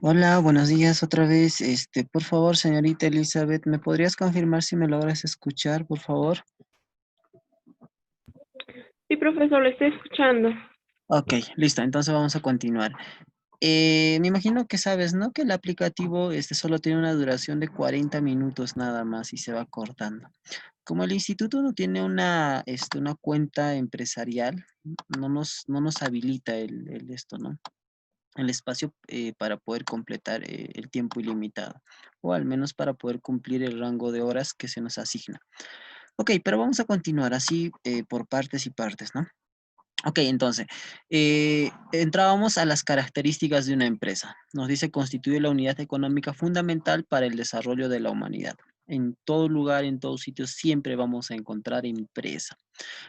Hola, buenos días otra vez. Por favor, señorita Elizabeth, ¿me podrías confirmar si me logras escuchar, por favor? Sí, profesor, le estoy escuchando. Ok, listo, entonces vamos a continuar. Me imagino que sabes, ¿no? Que el aplicativo solo tiene una duración de 40 minutos nada más y se va cortando. Como el instituto no tiene una cuenta empresarial, no nos habilita ¿no? El espacio para poder completar el tiempo ilimitado, o al menos para poder cumplir el rango de horas que se nos asigna. Ok, pero vamos a continuar así por partes y partes, ¿no? Ok, entonces, entrábamos a las características de una empresa. Nos dice constituye la unidad económica fundamental para el desarrollo de la humanidad. En todo lugar, en todos sitios, siempre vamos a encontrar empresa.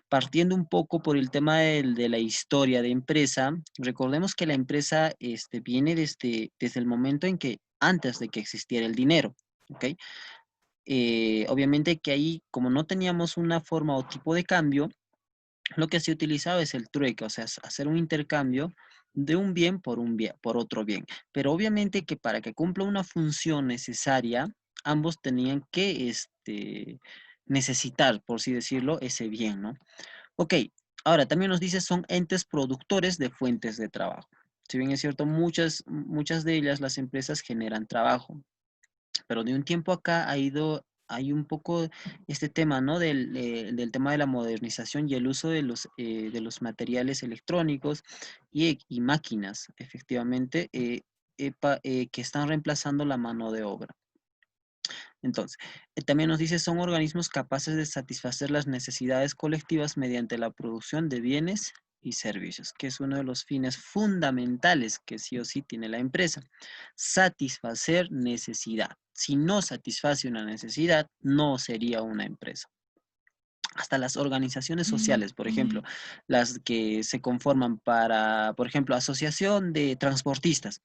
Partiendo un poco por el tema de la historia de empresa, recordemos que la empresa viene desde el momento en que, antes de que existiera el dinero, ¿ok? Obviamente que ahí, como no teníamos una forma o tipo de cambio, lo que se utilizaba es el trueque, o sea, hacer un intercambio de un bien, por otro bien. Pero obviamente que para que cumpla una función necesaria, ambos tenían que necesitar, por así decirlo, ese bien, ¿no? Ok, ahora también nos dice son entes productores de fuentes de trabajo. Si bien es cierto, muchas de ellas, las empresas generan trabajo, pero de un tiempo acá hay un poco este tema, ¿no? Del tema de la modernización y el uso de los materiales electrónicos y máquinas, efectivamente, que están reemplazando la mano de obra. Entonces, también nos dice, son organismos capaces de satisfacer las necesidades colectivas mediante la producción de bienes y servicios, que es uno de los fines fundamentales que sí o sí tiene la empresa. Satisfacer necesidad. Si no satisface una necesidad, no sería una empresa. Hasta las organizaciones sociales, por ejemplo, las que se conforman para, por ejemplo, asociación de transportistas.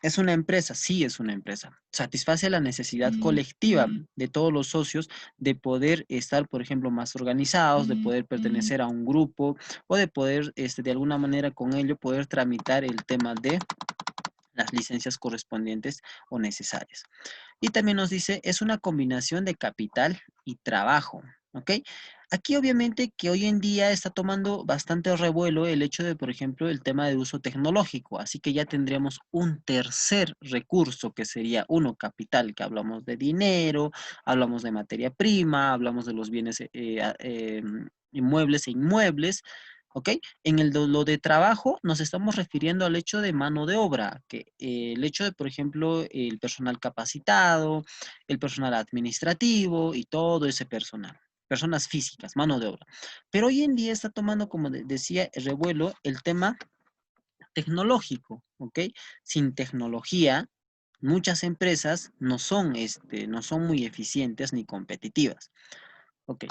¿Es una empresa? Sí, es una empresa. Satisface la necesidad colectiva de todos los socios de poder estar, por ejemplo, más organizados, de poder pertenecer a un grupo o de poder, de alguna manera con ello, poder tramitar el tema de las licencias correspondientes o necesarias. Y también nos dice, es una combinación de capital y trabajo, ¿ok? Aquí obviamente que hoy en día está tomando bastante revuelo el hecho de, por ejemplo, el tema de uso tecnológico, así que ya tendríamos un tercer recurso que sería uno, capital, que hablamos de dinero, hablamos de materia prima, hablamos de los bienes inmuebles e inmuebles, ¿ok? Lo de trabajo nos estamos refiriendo al hecho de mano de obra, que el hecho de, por ejemplo, el personal capacitado, el personal administrativo y todo ese personal. Personas físicas, mano de obra. Pero hoy en día está tomando, como decía, revuelo el tema tecnológico, ¿ok? Sin tecnología, muchas empresas no son muy eficientes ni competitivas, ¿ok?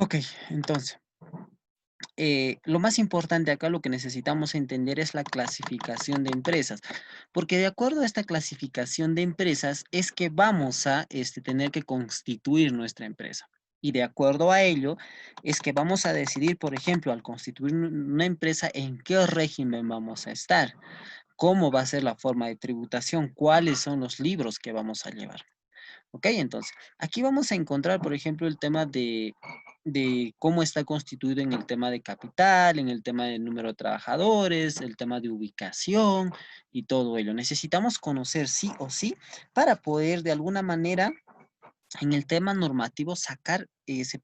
Ok, entonces, lo más importante acá, lo que necesitamos entender es la clasificación de empresas, porque de acuerdo a esta clasificación de empresas es que vamos a tener que constituir nuestra empresa. Y de acuerdo a ello es que vamos a decidir, por ejemplo, al constituir una empresa, en qué régimen vamos a estar, cómo va a ser la forma de tributación, cuáles son los libros que vamos a llevar. ¿Ok? Entonces, aquí vamos a encontrar, por ejemplo, el tema de cómo está constituido en el tema de capital, en el tema del número de trabajadores, el tema de ubicación y todo ello. Necesitamos conocer sí o sí para poder de alguna manera en el tema normativo sacar,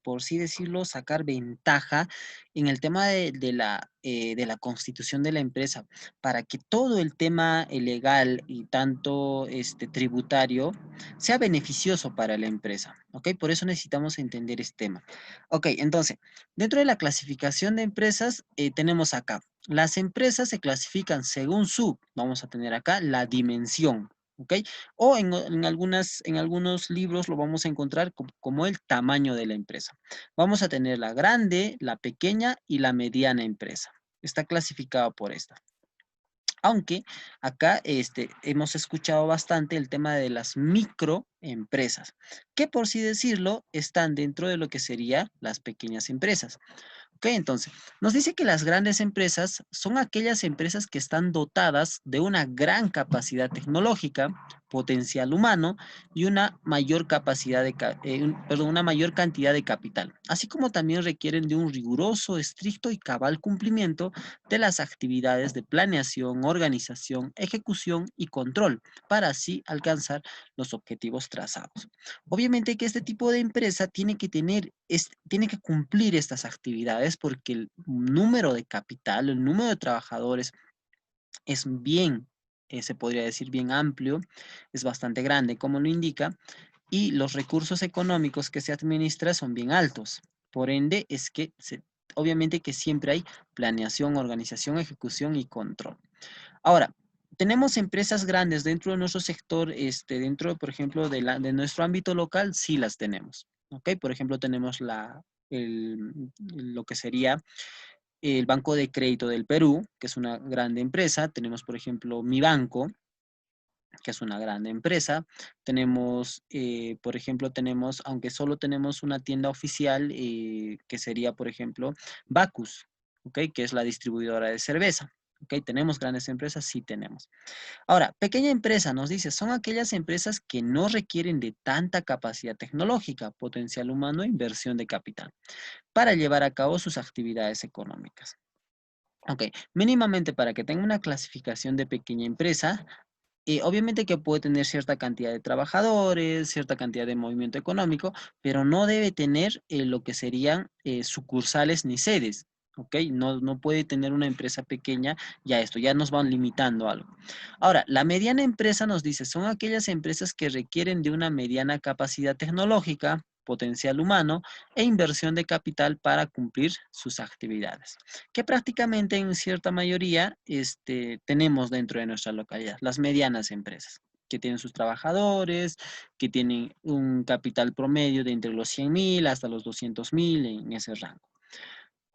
por así decirlo, sacar ventaja en el tema de la constitución de la empresa, para que todo el tema legal y tanto tributario sea beneficioso para la empresa. ¿Ok? Por eso necesitamos entender este tema. Ok, entonces, dentro de la clasificación de empresas, tenemos acá, las empresas se clasifican según su, vamos a tener acá, la dimensión. ¿Ok? O en algunos libros lo vamos a encontrar como el tamaño de la empresa. Vamos a tener la grande, la pequeña y la mediana empresa. Está clasificado por esta. Aunque acá hemos escuchado bastante el tema de las microempresas, que por así decirlo están dentro de lo que serían las pequeñas empresas. Ok, entonces, nos dice que las grandes empresas son aquellas empresas que están dotadas de una gran capacidad tecnológica, potencial humano y una mayor capacidad una mayor cantidad de capital, así como también requieren de un riguroso, estricto y cabal cumplimiento de las actividades de planeación, organización, ejecución y control, para así alcanzar los objetivos trazados. Obviamente que este tipo de empresa tiene que tiene que cumplir estas actividades porque el número de capital, el número de trabajadores es bien, se podría decir bien amplio, es bastante grande, como lo indica, y los recursos económicos que se administra son bien altos. Por ende, obviamente que siempre hay planeación, organización, ejecución y control. Ahora, tenemos empresas grandes dentro de nuestro sector, dentro, por ejemplo, de nuestro ámbito local, sí las tenemos. ¿Ok? Por ejemplo, tenemos lo que sería el Banco de Crédito del Perú, que es una grande empresa. Tenemos, por ejemplo, Mi Banco, que es una grande empresa. Tenemos, por ejemplo, aunque solo tenemos una tienda oficial, que sería, por ejemplo, Bacus, ¿ok? Que es la distribuidora de cerveza. ¿Ok? ¿Tenemos grandes empresas? Sí tenemos. Ahora, pequeña empresa nos dice, son aquellas empresas que no requieren de tanta capacidad tecnológica, potencial humano e inversión de capital para llevar a cabo sus actividades económicas. Ok, mínimamente para que tenga una clasificación de pequeña empresa, obviamente que puede tener cierta cantidad de trabajadores, cierta cantidad de movimiento económico, pero no debe tener lo que serían sucursales ni sedes. ¿Ok? No puede tener una empresa pequeña, ya esto, ya nos van limitando algo. Ahora, la mediana empresa nos dice, son aquellas empresas que requieren de una mediana capacidad tecnológica, potencial humano e inversión de capital para cumplir sus actividades, que prácticamente en cierta mayoría tenemos dentro de nuestra localidad, las medianas empresas, que tienen sus trabajadores, que tienen un capital promedio de entre los 100.000 hasta los 200.000 en ese rango.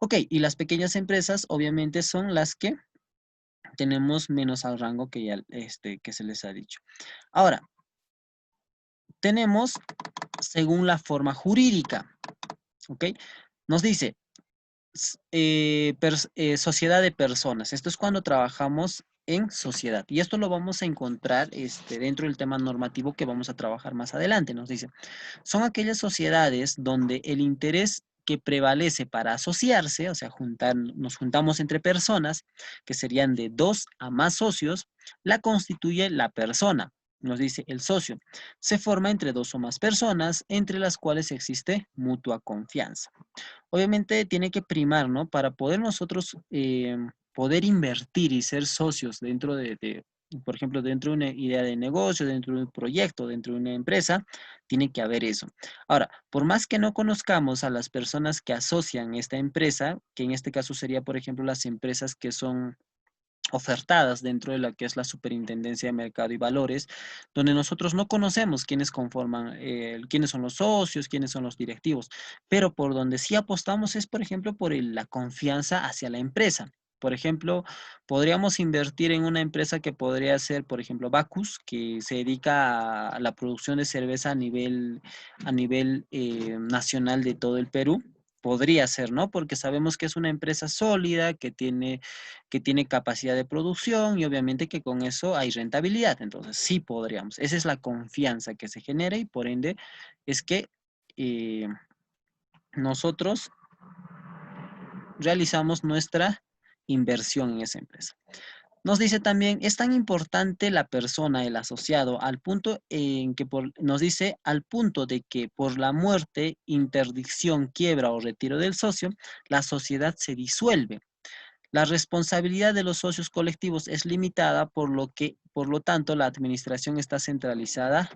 Ok, y las pequeñas empresas obviamente son las que tenemos menos al rango que ya que se les ha dicho. Ahora, tenemos según la forma jurídica, ¿ok? Nos dice, sociedad de personas. Esto es cuando trabajamos en sociedad. Y esto lo vamos a encontrar dentro del tema normativo que vamos a trabajar más adelante. Nos dice, son aquellas sociedades donde el interés que prevalece para asociarse, o sea, nos juntamos entre personas, que serían de 2 a más socios, la constituye la persona. Nos dice el socio. Se forma entre 2 o más personas, entre las cuales existe mutua confianza. Obviamente tiene que primar, ¿no? Para poder nosotros poder invertir y ser socios dentro por ejemplo, dentro de una idea de negocio, dentro de un proyecto, dentro de una empresa, tiene que haber eso. Ahora, por más que no conozcamos a las personas que asocian esta empresa, que en este caso sería, por ejemplo, las empresas que son ofertadas dentro de lo que es la Superintendencia de Mercado y Valores, donde nosotros no conocemos quiénes conforman, quiénes son los socios, quiénes son los directivos, pero por donde sí apostamos es, por ejemplo, por la confianza hacia la empresa. Por ejemplo, podríamos invertir en una empresa que podría ser, por ejemplo, Bacus, que se dedica a la producción de cerveza a nivel nacional de todo el Perú. Podría ser, ¿no? Porque sabemos que es una empresa sólida, que tiene capacidad de producción y obviamente que con eso hay rentabilidad. Entonces, sí podríamos. Esa es la confianza que se genera y por ende es que eh, nosotros realizamos nuestra inversión en esa empresa. Nos dice también, es tan importante la persona, el asociado, al punto en que nos dice, al punto de que por la muerte, interdicción, quiebra o retiro del socio, la sociedad se disuelve. La responsabilidad de los socios colectivos es limitada, por lo tanto, la administración está centralizada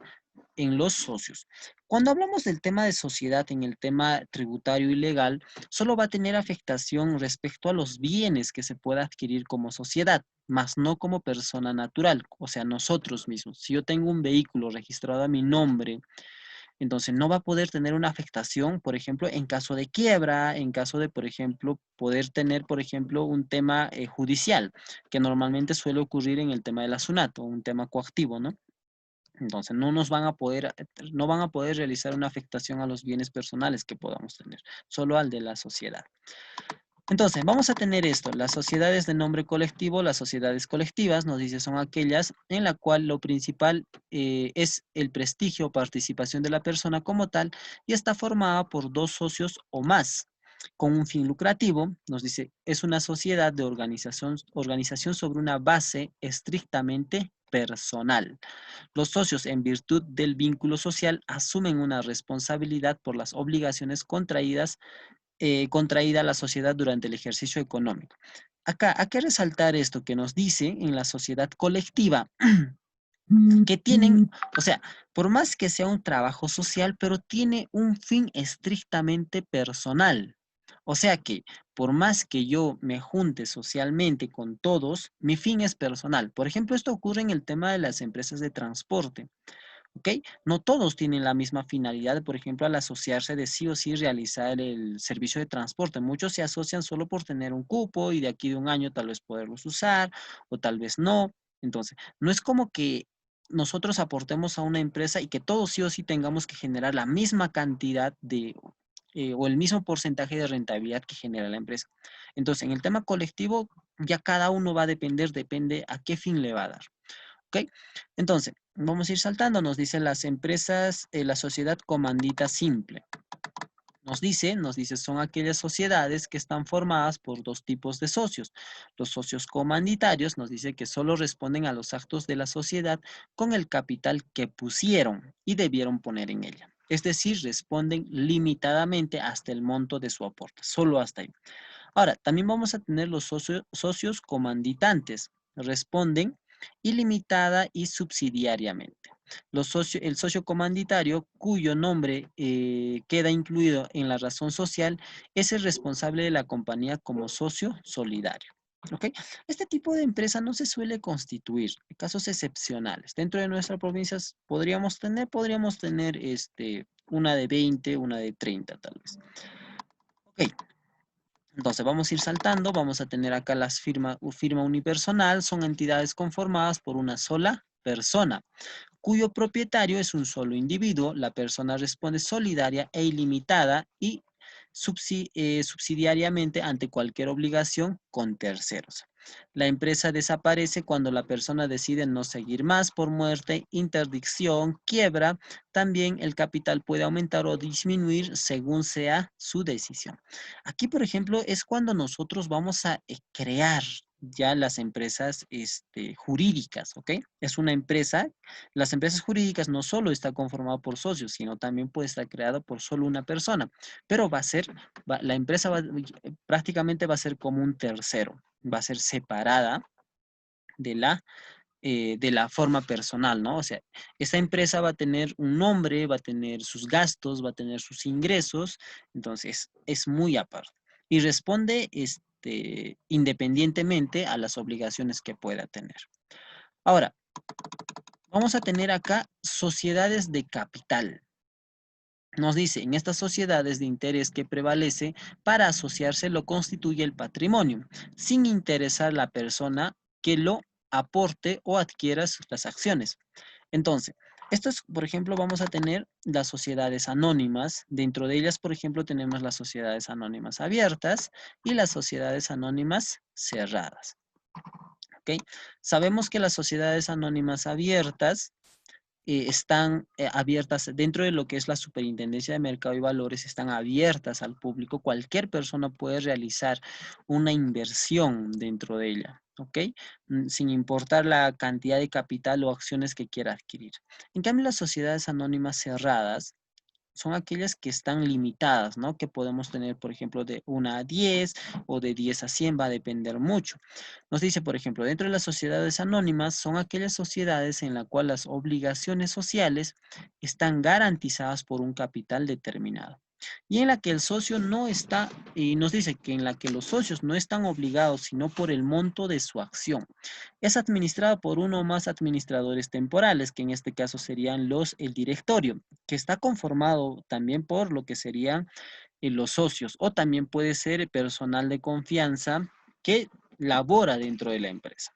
en los socios. Cuando hablamos del tema de sociedad en el tema tributario y legal, solo va a tener afectación respecto a los bienes que se pueda adquirir como sociedad, más no como persona natural, o sea, nosotros mismos. Si yo tengo un vehículo registrado a mi nombre, entonces no va a poder tener una afectación, por ejemplo, en caso de quiebra, en caso de, por ejemplo, poder tener, por ejemplo, un tema judicial, que normalmente suele ocurrir en el tema de la SUNAT o un tema coactivo, ¿no? Entonces, no van a poder realizar una afectación a los bienes personales que podamos tener, solo al de la sociedad. Entonces, vamos a tener esto, las sociedades de nombre colectivo, las sociedades colectivas, nos dice, son aquellas en la cual lo principal es el prestigio o participación de la persona como tal y está formada por dos socios o más. Con un fin lucrativo, nos dice, es una sociedad de organización sobre una base estrictamente personal. Los socios, en virtud del vínculo social, asumen una responsabilidad por las obligaciones contraída a la sociedad durante el ejercicio económico. Acá, hay que resaltar esto que nos dice en la sociedad colectiva, que tienen, o sea, por más que sea un trabajo social, pero tiene un fin estrictamente personal. O sea que, por más que yo me junte socialmente con todos, mi fin es personal. Por ejemplo, esto ocurre en el tema de las empresas de transporte. ¿Ok? No todos tienen la misma finalidad, por ejemplo, al asociarse de sí o sí realizar el servicio de transporte. Muchos se asocian solo por tener un cupo y de aquí de un año tal vez poderlos usar o tal vez no. Entonces, no es como que nosotros aportemos a una empresa y que todos sí o sí tengamos que generar la misma cantidad o el mismo porcentaje de rentabilidad que genera la empresa. Entonces, en el tema colectivo, ya cada uno va a depende a qué fin le va a dar. ¿Ok? Entonces, vamos a ir saltando. Nos dice las empresas, la sociedad comandita simple. Nos dice, son aquellas sociedades que están formadas por dos tipos de socios. Los socios comanditarios nos dice que solo responden a los actos de la sociedad con el capital que pusieron y debieron poner en ella. Es decir, responden limitadamente hasta el monto de su aporte, solo hasta ahí. Ahora, también vamos a tener los socios comanditantes. Responden ilimitada y subsidiariamente. El socio comanditario, cuyo nombre queda incluido en la razón social, es el responsable de la compañía como socio solidario. ¿Ok? Este tipo de empresa no se suele constituir en casos excepcionales. Dentro de nuestras provincias podríamos tener una de 20, una de 30 tal vez. Ok, entonces vamos a ir saltando, vamos a tener acá firma unipersonal, son entidades conformadas por una sola persona, cuyo propietario es un solo individuo. La persona responde solidaria e ilimitada y subsidiariamente ante cualquier obligación con terceros. La empresa desaparece cuando la persona decide no seguir más por muerte, interdicción, quiebra. También el capital puede aumentar o disminuir según sea su decisión. Aquí, por ejemplo, es cuando nosotros vamos a crear ya las empresas jurídicas, ¿ok? Es una empresa, las empresas jurídicas no solo está conformada por socios, sino también puede estar creada por solo una persona, pero la empresa prácticamente va a ser como un tercero, va a ser separada de la forma personal, ¿no? O sea, esa empresa va a tener un nombre, va a tener sus gastos, va a tener sus ingresos, entonces es muy aparte. Y responde independientemente a las obligaciones que pueda tener. Ahora, vamos a tener acá sociedades de capital. Nos dice, en estas sociedades de interés que prevalece para asociarse lo constituye el patrimonio, sin interesar la persona que lo aporte o adquiera las acciones. Entonces, estas, por ejemplo, vamos a tener las sociedades anónimas. Dentro de ellas, por ejemplo, tenemos las sociedades anónimas abiertas y las sociedades anónimas cerradas. ¿Ok? Sabemos que las sociedades anónimas abiertas están abiertas dentro de lo que es la Superintendencia de Mercado y Valores, están abiertas al público. Cualquier persona puede realizar una inversión dentro de ella, ¿ok? Sin importar la cantidad de capital o acciones que quiera adquirir. En cambio, las sociedades anónimas cerradas son aquellas que están limitadas, ¿no? Que podemos tener, por ejemplo, de 1 a 10 o de 10 a 100, va a depender mucho. Nos dice, por ejemplo, dentro de las sociedades anónimas son aquellas sociedades en las cuales las obligaciones sociales están garantizadas por un capital determinado y en la que el socio no está, y nos dice que en la que los socios no están obligados sino por el monto de su acción. Es administrada por uno o más administradores temporales, que en este caso serían el directorio, que está conformado también por lo que serían los socios, o también puede ser personal de confianza que labora dentro de la empresa.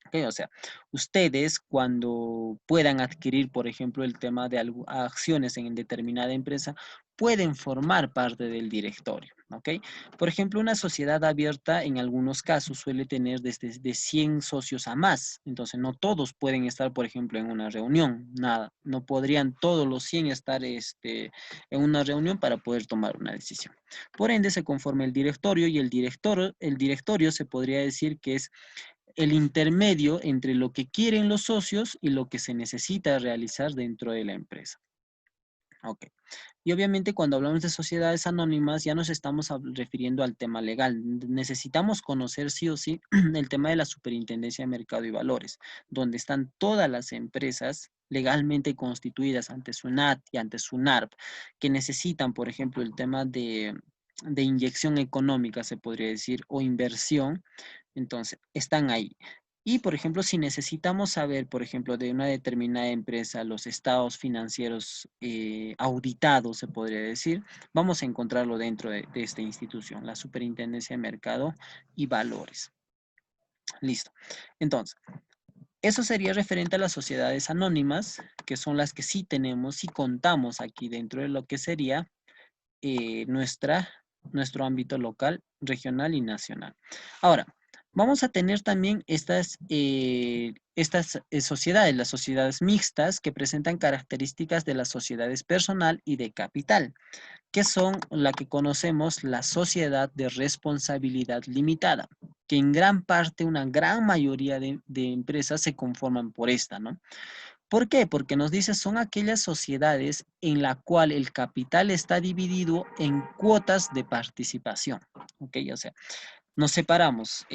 ¿Ok? O sea, ustedes cuando puedan adquirir, por ejemplo, el tema de acciones en determinada empresa, pueden formar parte del directorio. ¿Ok? Por ejemplo, una sociedad abierta en algunos casos suele tener desde de 100 socios a más. Entonces, no todos pueden estar, por ejemplo, en una reunión. Nada, no podrían todos los 100 estar en una reunión para poder tomar una decisión. Por ende, se conforma el directorio y el directorio se podría decir que es el intermedio entre lo que quieren los socios y lo que se necesita realizar dentro de la empresa. Ok. Y obviamente cuando hablamos de sociedades anónimas ya nos estamos refiriendo al tema legal. Necesitamos conocer sí o sí el tema de la Superintendencia de Mercado y Valores, donde están todas las empresas legalmente constituidas ante SUNAT y ante SUNARP, que necesitan, por ejemplo, el tema de inyección económica, se podría decir, o inversión. Entonces, están ahí. Y, por ejemplo, si necesitamos saber, por ejemplo, de una determinada empresa, los estados financieros auditados, se podría decir, vamos a encontrarlo dentro de esta institución, la Superintendencia de Mercado y Valores. Listo. Entonces, eso sería referente a las sociedades anónimas, que son las que sí tenemos, sí contamos aquí dentro de lo que sería nuestro ámbito local, regional y nacional. Ahora, vamos a tener también estas sociedades, las sociedades mixtas, que presentan características de las sociedades personal y de capital, que son la que conocemos la sociedad de responsabilidad limitada, que en gran parte, una gran mayoría de empresas se conforman por esta, ¿no? ¿Por qué? Porque nos dice son aquellas sociedades en la cual el capital está dividido en cuotas de participación. ¿Ok? O sea, nos separamos.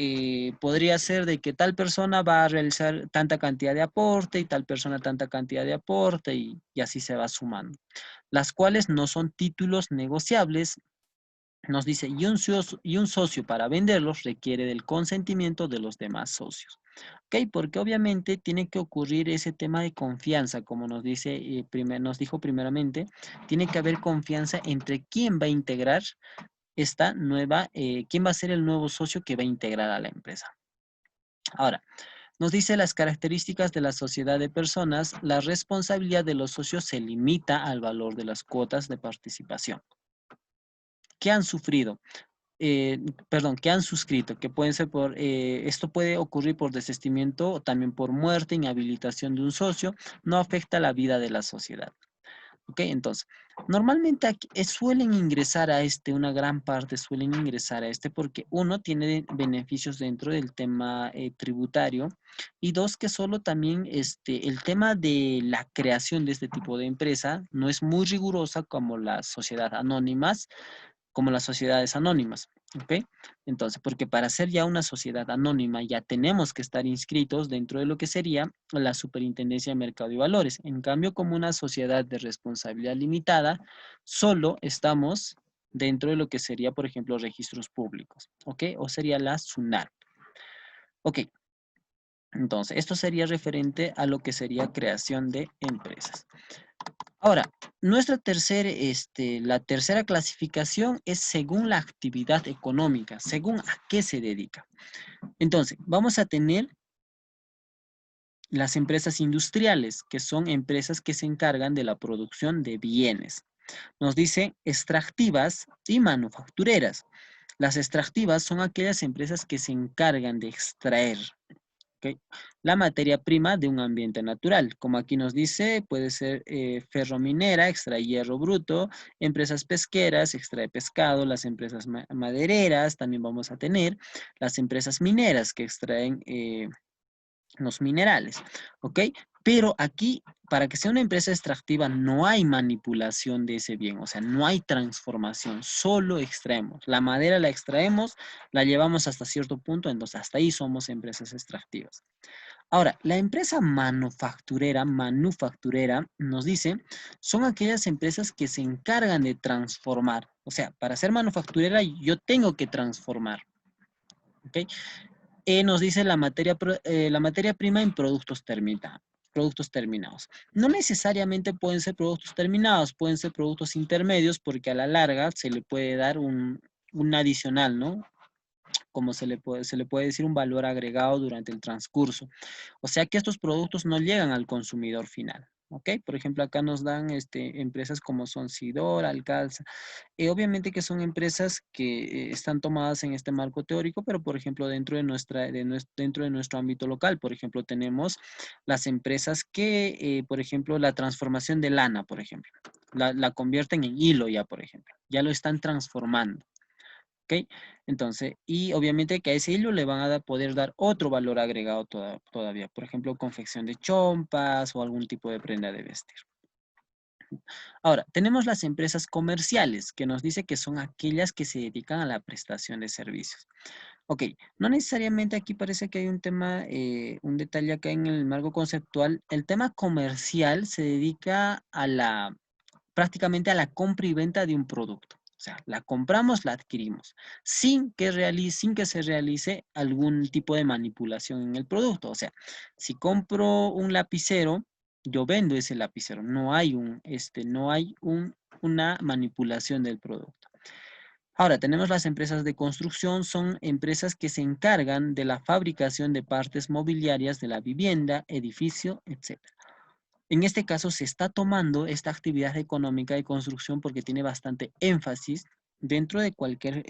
Podría ser de que tal persona va a realizar tanta cantidad de aporte y tal persona tanta cantidad de aporte y así se va sumando. Las cuales no son títulos negociables. Nos dice, y un socio para venderlos requiere del consentimiento de los demás socios. ¿Ok? Porque obviamente tiene que ocurrir ese tema de confianza, como nos dice, nos dijo primeramente, tiene que haber confianza entre quién va a integrar esta nueva, quién va a ser el nuevo socio que va a integrar a la empresa. Ahora, nos dice las características de la sociedad de personas, la responsabilidad de los socios se limita al valor de las cuotas de participación. ¿Qué han sufrido? Perdón, que han suscrito, que pueden ser esto puede ocurrir por desistimiento o también por muerte, inhabilitación de un socio, no afecta la vida de la sociedad. ¿Ok? Entonces, normalmente aquí, suelen ingresar a una gran parte suelen ingresar a porque uno tiene beneficios dentro del tema tributario y dos, que solo también el tema de la creación de este tipo de empresa no es muy rigurosa como las sociedades anónimas, ¿ok? Entonces, porque para ser ya una sociedad anónima ya tenemos que estar inscritos dentro de lo que sería la Superintendencia de Mercado y Valores. En cambio, como una sociedad de responsabilidad limitada, solo estamos dentro de lo que sería, por ejemplo, registros públicos, ¿ok? O sería la SUNAT. Ok, entonces, esto sería referente a lo que sería creación de empresas. Ahora, la tercera clasificación es según la actividad económica, según a qué se dedica. Entonces, vamos a tener las empresas industriales, que son empresas que se encargan de la producción de bienes. Nos dice extractivas y manufactureras. Las extractivas son aquellas empresas que se encargan de extraer. ¿ok? La materia prima de un ambiente natural. Como aquí nos dice, puede ser ferrominera, extrae hierro bruto, empresas pesqueras, extrae pescado, las empresas madereras, también vamos a tener las empresas mineras que extraen los minerales, ¿ok? Pero aquí, para que sea una empresa extractiva, no hay manipulación de ese bien, o sea, no hay transformación, solo extraemos. La madera la extraemos, la llevamos hasta cierto punto, entonces hasta ahí somos empresas extractivas. Ahora, la empresa manufacturera, nos dice, son aquellas empresas que se encargan de transformar. O sea, para ser manufacturera yo tengo que transformar, ¿ok? Nos dice la materia prima en productos terminados. No necesariamente pueden ser productos terminados, pueden ser productos intermedios porque a la larga se le puede dar un adicional, ¿no? Como se le puede decir un valor agregado durante el transcurso. O sea que estos productos no llegan al consumidor final. ¿Ok? Por ejemplo, acá nos dan empresas como son Sidor, Alcalza. Obviamente que son empresas que están tomadas en este marco teórico, pero por ejemplo dentro de, dentro de nuestro ámbito local, por ejemplo, tenemos las empresas que, por ejemplo, la transformación de lana, por ejemplo, la convierten en hilo ya, por ejemplo, ya lo están transformando. ¿Ok? Entonces, y obviamente que a ese hilo le van a poder dar otro valor agregado todavía. Por ejemplo, confección de chompas o algún tipo de prenda de vestir. Ahora, tenemos las empresas comerciales, que nos dice que son aquellas que se dedican a la prestación de servicios. Ok, no necesariamente aquí parece que hay un tema, un detalle acá en el marco conceptual. El tema comercial se dedica a prácticamente a la compra y venta de un producto. O sea, la compramos, la adquirimos, sin que se realice algún tipo de manipulación en el producto. O sea, si compro un lapicero, yo vendo ese lapicero. No hay una manipulación del producto. Ahora, tenemos las empresas de construcción, son empresas que se encargan de la fabricación de partes mobiliarias de la vivienda, edificio, etcétera. En este caso se está tomando esta actividad económica de construcción porque tiene bastante énfasis dentro de cualquier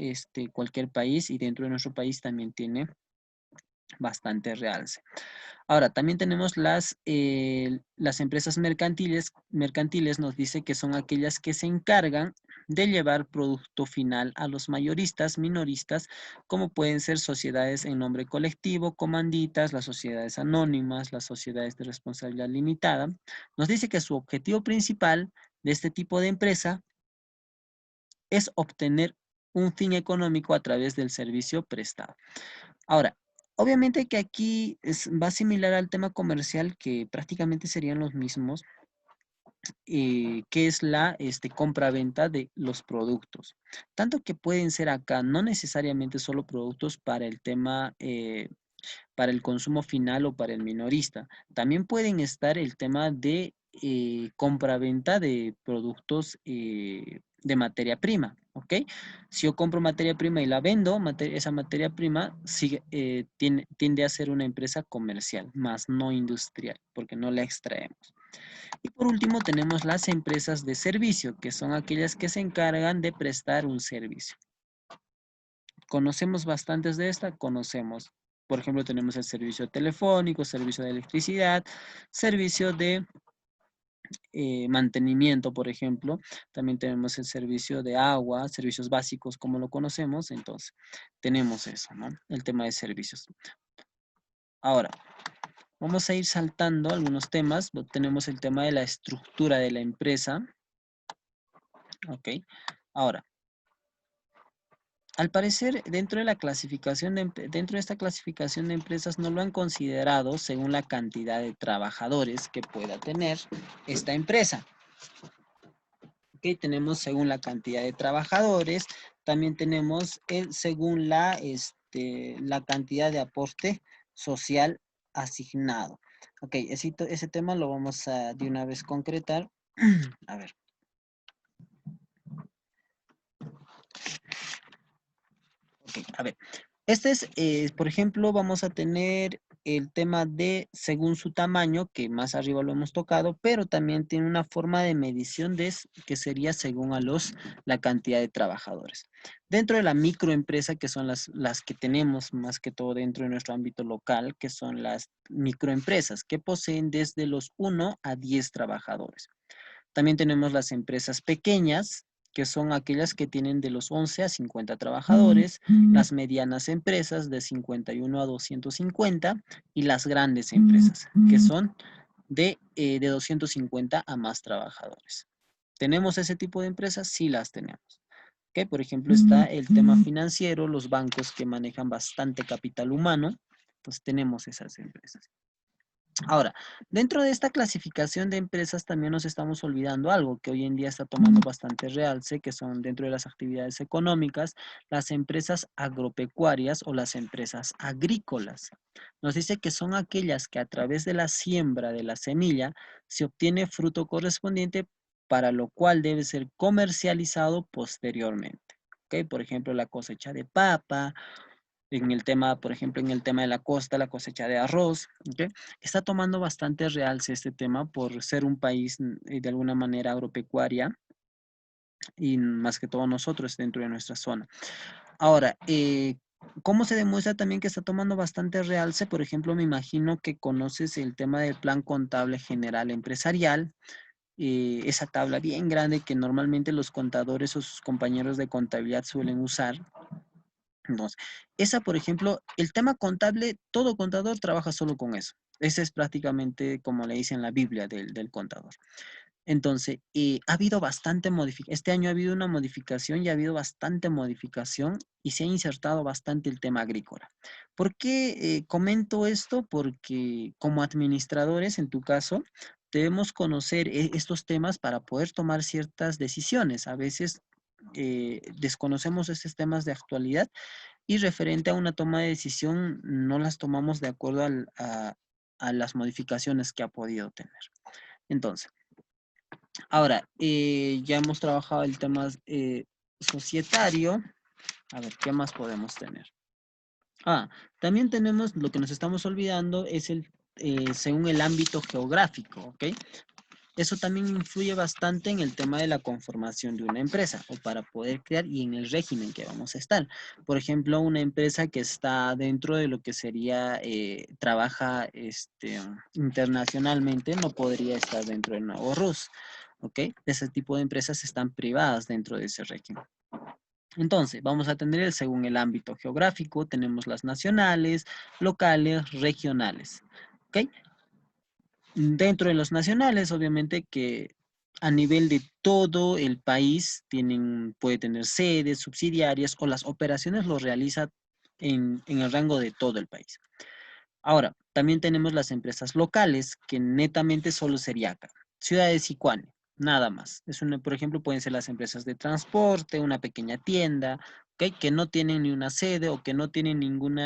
país y dentro de nuestro país también tiene bastante realce. Ahora, también tenemos las empresas mercantiles nos dice que son aquellas que se encargan de llevar producto final a los mayoristas, minoristas, como pueden ser sociedades en nombre colectivo, comanditas, las sociedades anónimas, las sociedades de responsabilidad limitada. Nos dice que su objetivo principal de este tipo de empresa es obtener un fin económico a través del servicio prestado. Ahora, obviamente que aquí va similar al tema comercial, que prácticamente serían los mismos, que es la compra-venta de los productos. Tanto que pueden ser acá, no necesariamente solo productos para el tema, para el consumo final o para el minorista. También pueden estar el tema de compra-venta de productos de materia prima, ¿ok? Si yo compro materia prima y la vendo, esa materia prima tiende a ser una empresa comercial, más no industrial, porque no la extraemos. Y por último tenemos las empresas de servicio, que son aquellas que se encargan de prestar un servicio. ¿Conocemos bastantes de esta? Conocemos. Por ejemplo, tenemos el servicio telefónico, servicio de electricidad, servicio de mantenimiento, por ejemplo. También tenemos el servicio de agua, servicios básicos como lo conocemos. Entonces, tenemos eso, ¿no? El tema de servicios. Ahora, vamos a ir saltando algunos temas. Tenemos el tema de la estructura de la empresa. Ok. Ahora, al parecer, dentro de esta clasificación de empresas no lo han considerado según la cantidad de trabajadores que pueda tener esta empresa. Ok, tenemos según la cantidad de trabajadores, también tenemos según la cantidad de aporte social asignado. Ok, ese tema lo vamos a de una vez concretar. A ver. Ok, a ver. Por ejemplo, vamos a tener el tema de según su tamaño, que más arriba lo hemos tocado, pero también tiene una forma de medición que sería según la cantidad de trabajadores. Dentro de la microempresa, que son las que tenemos más que todo dentro de nuestro ámbito local, que son las microempresas, que poseen desde los 1 a 10 trabajadores. También tenemos las empresas pequeñas, que son aquellas que tienen de los 11 a 50 trabajadores, las medianas empresas de 51 a 250 y las grandes empresas, que son de 250 a más trabajadores. ¿Tenemos ese tipo de empresas? Sí las tenemos. ¿Okay? Por ejemplo, está el tema financiero, los bancos que manejan bastante capital humano, pues tenemos esas empresas. Ahora, dentro de esta clasificación de empresas también nos estamos olvidando algo que hoy en día está tomando bastante realce, que son dentro de las actividades económicas, las empresas agropecuarias o las empresas agrícolas. Nos dice que son aquellas que a través de la siembra de la semilla se obtiene fruto correspondiente para lo cual debe ser comercializado posteriormente. ¿Ok? Por ejemplo, la cosecha de papa, en el tema, por ejemplo, en el tema de la costa, la cosecha de arroz, ¿ok? Está tomando bastante realce este tema por ser un país de alguna manera agropecuaria y más que todo nosotros dentro de nuestra zona. Ahora, ¿cómo se demuestra también que está tomando bastante realce? Por ejemplo, me imagino que conoces el tema del Plan Contable General Empresarial, esa tabla bien grande que normalmente los contadores o sus compañeros de contabilidad suelen usar. Entonces, esa, por ejemplo, el tema contable, todo contador trabaja solo con eso. Ese es prácticamente como le dice en la Biblia del contador. Entonces, ha habido bastante modificación. Este año ha habido una modificación y ha habido bastante modificación y se ha insertado bastante el tema agrícola. ¿Por qué comento esto? Porque como administradores, en tu caso, debemos conocer estos temas para poder tomar ciertas decisiones. A veces desconocemos estos temas de actualidad y referente a una toma de decisión no las tomamos de acuerdo a las modificaciones que ha podido tener. Entonces, ahora, ya hemos trabajado el tema societario. A ver, ¿qué más podemos tener? También tenemos, lo que nos estamos olvidando es según el ámbito geográfico, ¿ok? Eso también influye bastante en el tema de la conformación de una empresa o para poder crear y en el régimen que vamos a estar. Por ejemplo, una empresa que está dentro de lo que sería, trabaja internacionalmente, no podría estar dentro del nuevo RUS, ¿ok? Ese tipo de empresas están privadas dentro de ese régimen. Entonces, vamos a tener según el ámbito geográfico, tenemos las nacionales, locales, regionales, ¿ok? Dentro de los nacionales, obviamente que a nivel de todo el país puede tener sedes, subsidiarias o las operaciones lo realiza en el rango de todo el país. Ahora, también tenemos las empresas locales, que netamente solo sería acá. Ciudad de Sicuani, nada más. Por ejemplo, pueden ser las empresas de transporte, una pequeña tienda, ¿okay? Que no tienen ni una sede o que no tienen ningún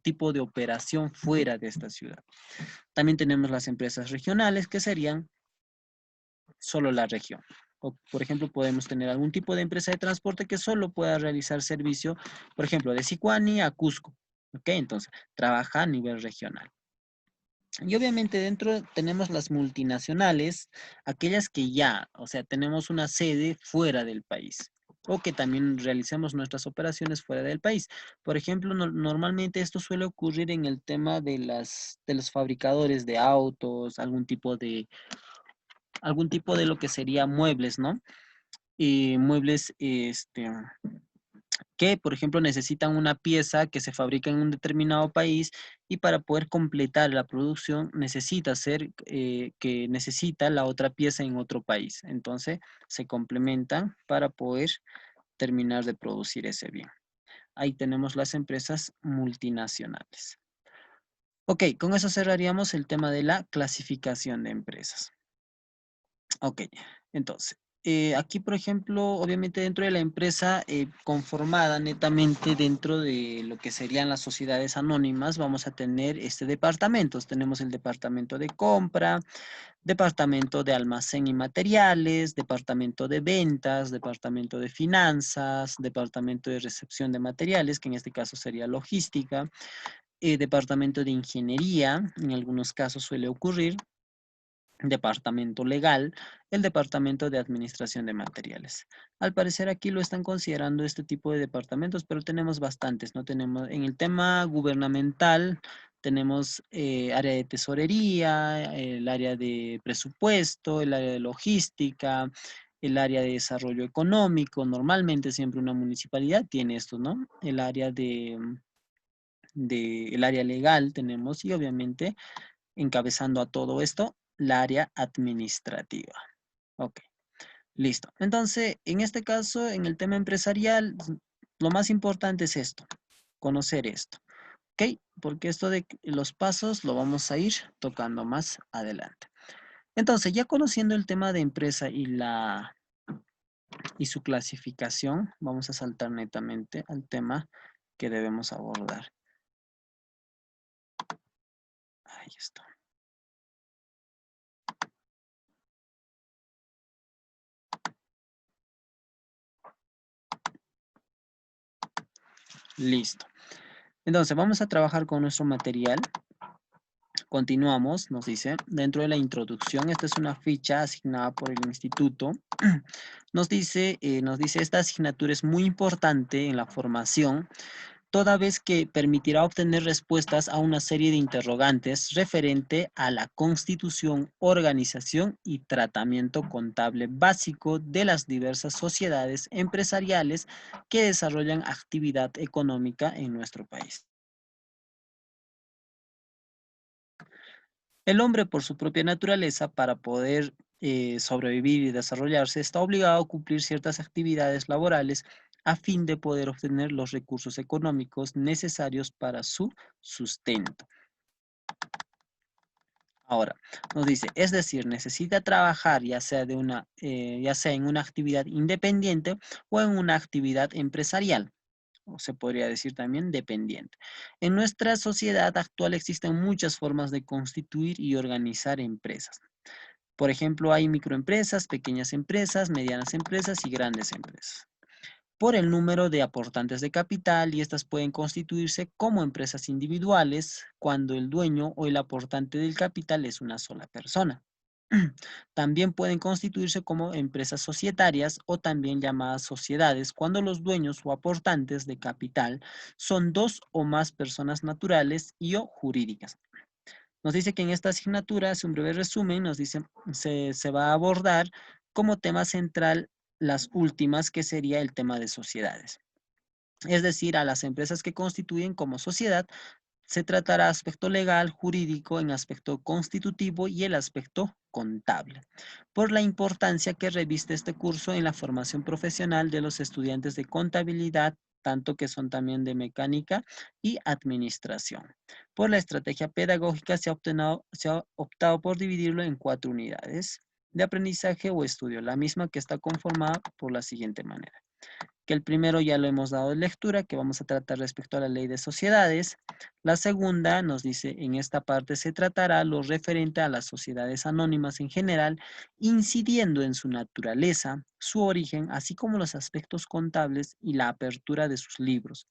tipo de operación fuera de esta ciudad. También tenemos las empresas regionales, que serían solo la región. O, por ejemplo, podemos tener algún tipo de empresa de transporte que solo pueda realizar servicio, por ejemplo, de Sicuani a Cusco. ¿Ok? Entonces, trabaja a nivel regional. Y obviamente dentro tenemos las multinacionales, aquellas que ya, o sea, tenemos una sede fuera del país o que también realicemos nuestras operaciones fuera del país. Por ejemplo, normalmente esto suele ocurrir en el tema de los fabricadores de autos, algún tipo de lo que sería muebles, ¿no? Muebles, que, por ejemplo, necesitan una pieza que se fabrica en un determinado país y para poder completar la producción necesita la otra pieza en otro país. Entonces, se complementan para poder terminar de producir ese bien. Ahí tenemos las empresas multinacionales. Ok, con eso cerraríamos el tema de la clasificación de empresas. Ok, entonces, aquí, por ejemplo, obviamente dentro de la empresa conformada netamente dentro de lo que serían las sociedades anónimas, vamos a tener departamentos. Tenemos el departamento de compra, departamento de almacén y materiales, departamento de ventas, departamento de finanzas, departamento de recepción de materiales, que en este caso sería logística, departamento de ingeniería, en algunos casos suele ocurrir, departamento legal, el departamento de administración de materiales. Al parecer aquí lo están considerando este tipo de departamentos, pero tenemos bastantes, ¿no? Tenemos en el tema gubernamental, tenemos área de tesorería, el área de presupuesto, el área de logística, el área de desarrollo económico. Normalmente siempre una municipalidad tiene esto, ¿no? El área el área legal tenemos y obviamente encabezando a todo esto, la área administrativa. Ok, listo. Entonces, en este caso, en el tema empresarial, lo más importante es esto, conocer esto. Ok, porque esto de los pasos lo vamos a ir tocando más adelante. Entonces, ya conociendo el tema de empresa y su clasificación, vamos a saltar netamente al tema que debemos abordar. Ahí está. Listo. Entonces, vamos a trabajar con nuestro material. Continuamos, nos dice, dentro de la introducción, esta es una ficha asignada por el instituto. Nos dice, esta asignatura es muy importante en la formación, toda vez que permitirá obtener respuestas a una serie de interrogantes referente a la constitución, organización y tratamiento contable básico de las diversas sociedades empresariales que desarrollan actividad económica en nuestro país. El hombre, por su propia naturaleza, para poder sobrevivir y desarrollarse, está obligado a cumplir ciertas actividades laborales a fin de poder obtener los recursos económicos necesarios para su sustento. Ahora, nos dice, es decir, necesita trabajar ya sea en una actividad independiente o en una actividad empresarial, o se podría decir también dependiente. En nuestra sociedad actual existen muchas formas de constituir y organizar empresas. Por ejemplo, hay microempresas, pequeñas empresas, medianas empresas y grandes empresas. Por el número de aportantes de capital y estas pueden constituirse como empresas individuales cuando el dueño o el aportante del capital es una sola persona. También pueden constituirse como empresas societarias o también llamadas sociedades cuando los dueños o aportantes de capital son dos o más personas naturales y o jurídicas. Nos dice que en esta asignatura, hace un breve resumen, nos dice, se va a abordar como tema central las últimas, que sería el tema de sociedades. Es decir, a las empresas que constituyen como sociedad, se tratará aspecto legal, jurídico, en aspecto constitutivo y el aspecto contable, por la importancia que reviste este curso en la formación profesional de los estudiantes de contabilidad, tanto que son también de mecánica y administración. Por la estrategia pedagógica se ha optado por dividirlo en 4 unidades de aprendizaje o estudio, la misma que está conformada por la siguiente manera: que el primero ya lo hemos dado de lectura, que vamos a tratar respecto a la ley de sociedades. La segunda nos dice, en esta parte se tratará lo referente a las sociedades anónimas en general, incidiendo en su naturaleza, su origen, así como los aspectos contables y la apertura de sus libros.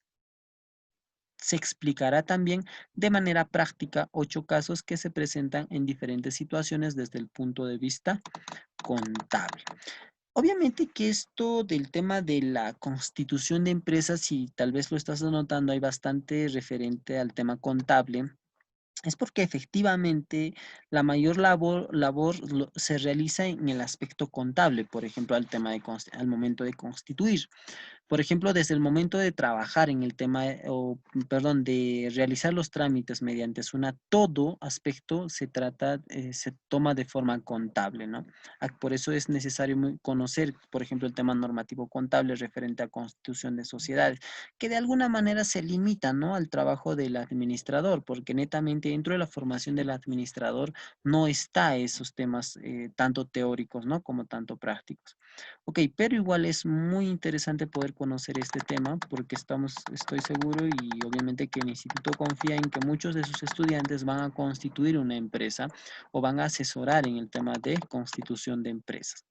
Se explicará también de manera práctica 8 casos que se presentan en diferentes situaciones desde el punto de vista contable. Obviamente que esto del tema de la constitución de empresas, si tal vez lo estás notando, hay bastante referente al tema contable. Es porque efectivamente la mayor labor se realiza en el aspecto contable, por ejemplo, al momento de constituir. Por ejemplo, desde el momento de trabajar en el tema, perdón, de realizar los trámites mediante SUNAT, todo aspecto se toma de forma contable, ¿no? Por eso es necesario conocer, por ejemplo, el tema normativo contable referente a constitución de sociedades, que de alguna manera se limita, ¿no?, al trabajo del administrador, porque netamente dentro de la formación del administrador no está esos temas tanto teóricos, ¿no?, como tanto prácticos. Ok, pero igual es muy interesante poder conocer este tema porque estoy seguro y obviamente que el instituto confía en que muchos de sus estudiantes van a constituir una empresa o van a asesorar en el tema de constitución de empresas.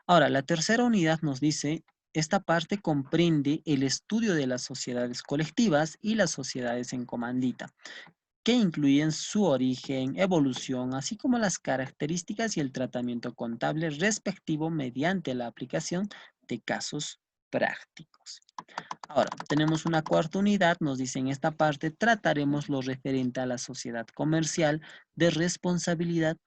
Ahora, la tercera unidad nos dice Esta parte comprende el estudio de las sociedades colectivas y las sociedades en comandita, que incluyen su origen, evolución, así como las características y el tratamiento contable respectivo mediante la aplicación de casos prácticos. Ahora, tenemos una cuarta unidad, nos dice en esta parte, trataremos lo referente a la sociedad comercial de responsabilidad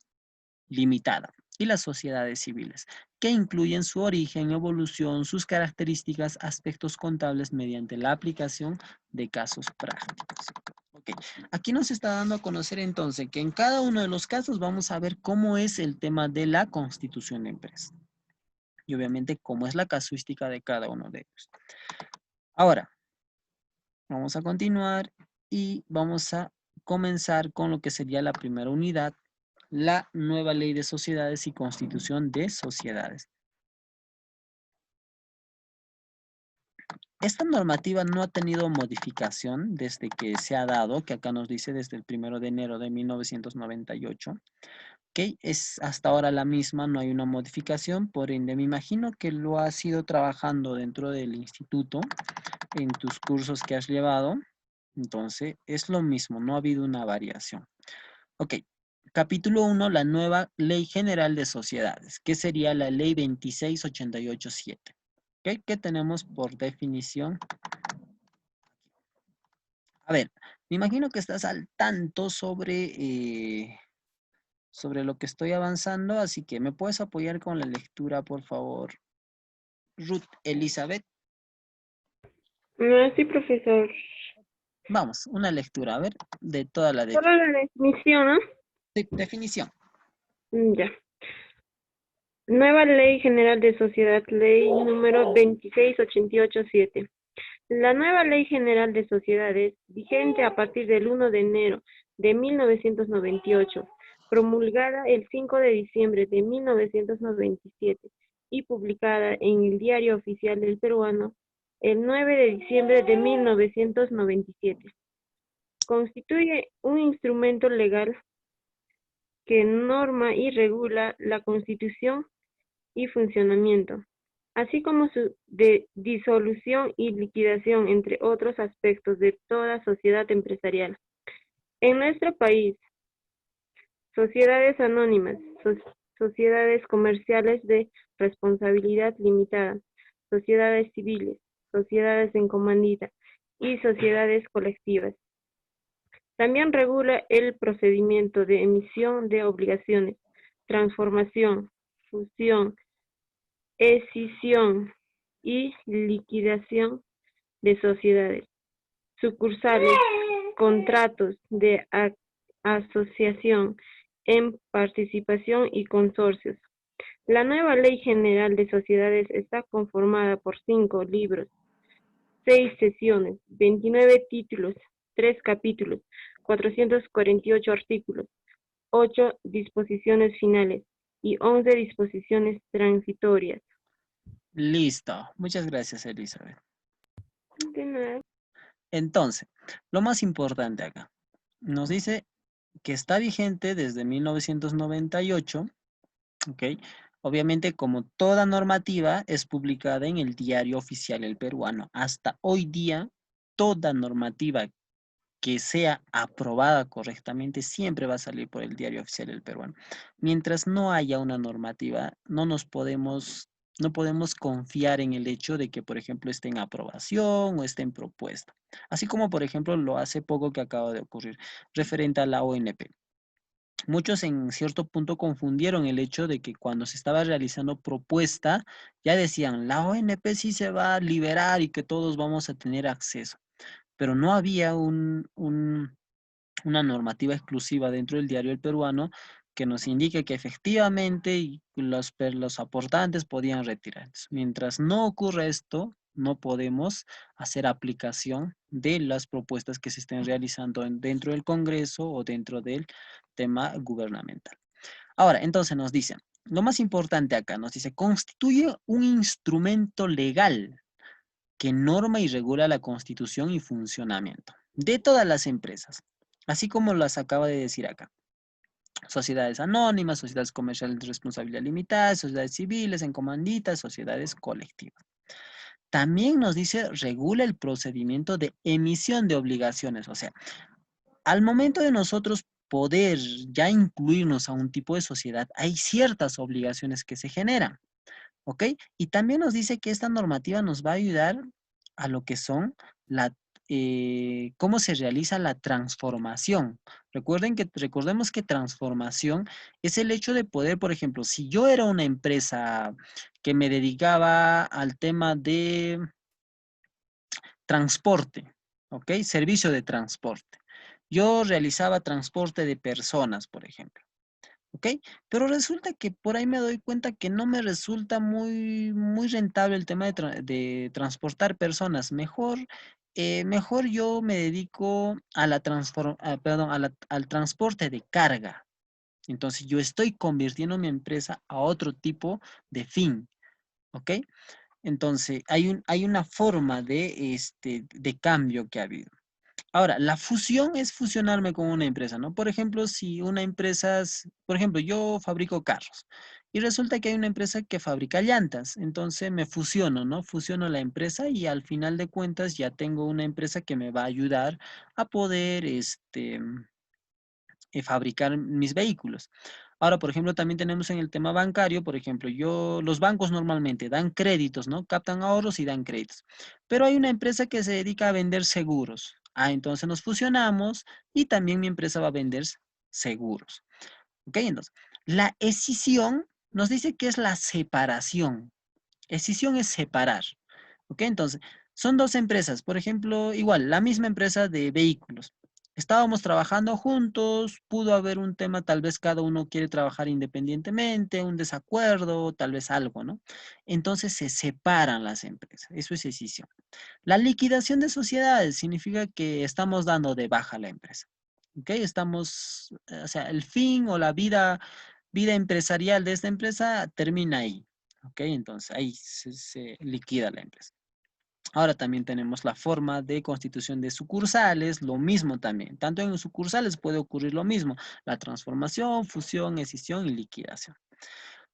limitada y las sociedades civiles, que incluyen su origen, evolución, sus características, aspectos contables mediante la aplicación de casos prácticos. Ok, aquí nos está dando a conocer entonces que en cada uno de los casos vamos a ver cómo es el tema de la constitución de empresa y obviamente cómo es la casuística de cada uno de ellos. Ahora, vamos a continuar y vamos a comenzar con lo que sería la primera unidad, la nueva ley de sociedades y constitución de sociedades. Esta normativa no ha tenido modificación desde que se ha dado, que acá nos dice desde el 1 de enero de 1998. Ok, es hasta ahora la misma, no hay una modificación, por ende me imagino que lo has ido trabajando dentro del instituto en tus cursos que has llevado. Entonces, es lo mismo, no ha habido una variación. Ok, capítulo 1, la nueva Ley General de Sociedades, que sería la Ley 26887. Ok, ¿qué tenemos por definición? A ver, me imagino que estás al tanto sobre lo que estoy avanzando, así que ¿me puedes apoyar con la lectura, por favor? Ruth Elizabeth. No, sí, profesor. Vamos, una lectura, a ver, de toda la Solo la definición, ¿no? definición. Ya. Nueva Ley General de Sociedad, Ley número 26887. La nueva Ley General de Sociedades, vigente a partir del 1 de enero de 1998, promulgada el 5 de diciembre de 1997 y publicada en el Diario Oficial del Peruano el 9 de diciembre de 1997, constituye un instrumento legal que norma y regula la constitución y funcionamiento, así como su disolución y liquidación, entre otros aspectos de toda sociedad empresarial. En nuestro país, sociedades anónimas, sociedades comerciales de responsabilidad limitada, sociedades civiles, sociedades en comandita y sociedades colectivas. También regula el procedimiento de emisión de obligaciones, transformación, fusión, escisión y liquidación de sociedades, sucursales, contratos de asociación en participación y consorcios. La nueva Ley General de Sociedades está conformada por 5 libros, 6 sesiones, 29 títulos, 3 capítulos, 448 artículos, 8 disposiciones finales y 11 disposiciones transitorias. Listo. Muchas gracias, Elizabeth. De nada. Entonces, lo más importante acá. Nos dice que está vigente desde 1998, ¿ok? Obviamente, como toda normativa, es publicada en el Diario Oficial El Peruano. Hasta hoy día, toda normativa que sea aprobada correctamente siempre va a salir por el Diario Oficial del Peruano. Mientras no haya una normativa, no podemos confiar en el hecho de que, por ejemplo, esté en aprobación o esté en propuesta. Así como, por ejemplo, lo hace poco que acaba de ocurrir referente a la ONP. Muchos en cierto punto confundieron el hecho de que cuando se estaba realizando propuesta, ya decían, la ONP sí se va a liberar y que todos vamos a tener acceso, pero no había una normativa exclusiva dentro del diario El Peruano que nos indique que efectivamente los aportantes podían retirarse. Mientras no ocurra esto, no podemos hacer aplicación de las propuestas que se estén realizando dentro del Congreso o dentro del tema gubernamental. Ahora, entonces nos dice, lo más importante acá, nos dice, constituye un instrumento legal que norma y regula la constitución y funcionamiento de todas las empresas, así como las acaba de decir acá. Sociedades anónimas, sociedades comerciales de responsabilidad limitada, sociedades civiles en comanditas, sociedades colectivas. También nos dice, regula el procedimiento de emisión de obligaciones. O sea, al momento de nosotros poder ya incluirnos a un tipo de sociedad, hay ciertas obligaciones que se generan, ¿ok? Y también nos dice que esta normativa nos va a ayudar a lo que son la, cómo se realiza la transformación. Recordemos que transformación es el hecho de poder, por ejemplo, si yo era una empresa que me dedicaba al tema de transporte, ¿ok? Servicio de transporte. Yo realizaba transporte de personas, por ejemplo, ¿ok? Pero resulta que por ahí me doy cuenta que no me resulta muy rentable el tema de transportar personas. Mejor yo me dedico a perdón, al transporte de carga. Entonces yo estoy convirtiendo mi empresa a otro tipo de fin, ¿ok? Entonces, hay una forma de cambio que ha habido. Ahora, la fusión es fusionarme con una empresa, ¿no? Por ejemplo, si una empresa, por ejemplo, yo fabrico carros y resulta que hay una empresa que fabrica llantas, entonces me fusiono, ¿no? Fusiono la empresa y al final de cuentas ya tengo una empresa que me va a ayudar a poder, fabricar mis vehículos. Ahora, por ejemplo, también tenemos en el tema bancario, por ejemplo, los bancos normalmente dan créditos, ¿no? Captan ahorros y dan créditos. Pero hay una empresa que se dedica a vender seguros. Entonces nos fusionamos y también mi empresa va a vender seguros. ¿Ok? Entonces, la escisión nos dice que es la separación. Escisión es separar. ¿Ok? Entonces, son dos empresas. Por ejemplo, igual, la misma empresa de vehículos. Estábamos trabajando juntos, pudo haber un tema, tal vez cada uno quiere trabajar independientemente, un desacuerdo, tal vez algo, ¿no? Entonces se separan las empresas. Eso es escisión. La liquidación de sociedades significa que estamos dando de baja la empresa. ¿Ok? O sea, el fin o la vida empresarial de esta empresa termina ahí. ¿Ok? Entonces ahí se liquida la empresa. Ahora también tenemos la forma de constitución de sucursales, lo mismo también. Tanto en sucursales puede ocurrir lo mismo, la transformación, fusión, escisión y liquidación.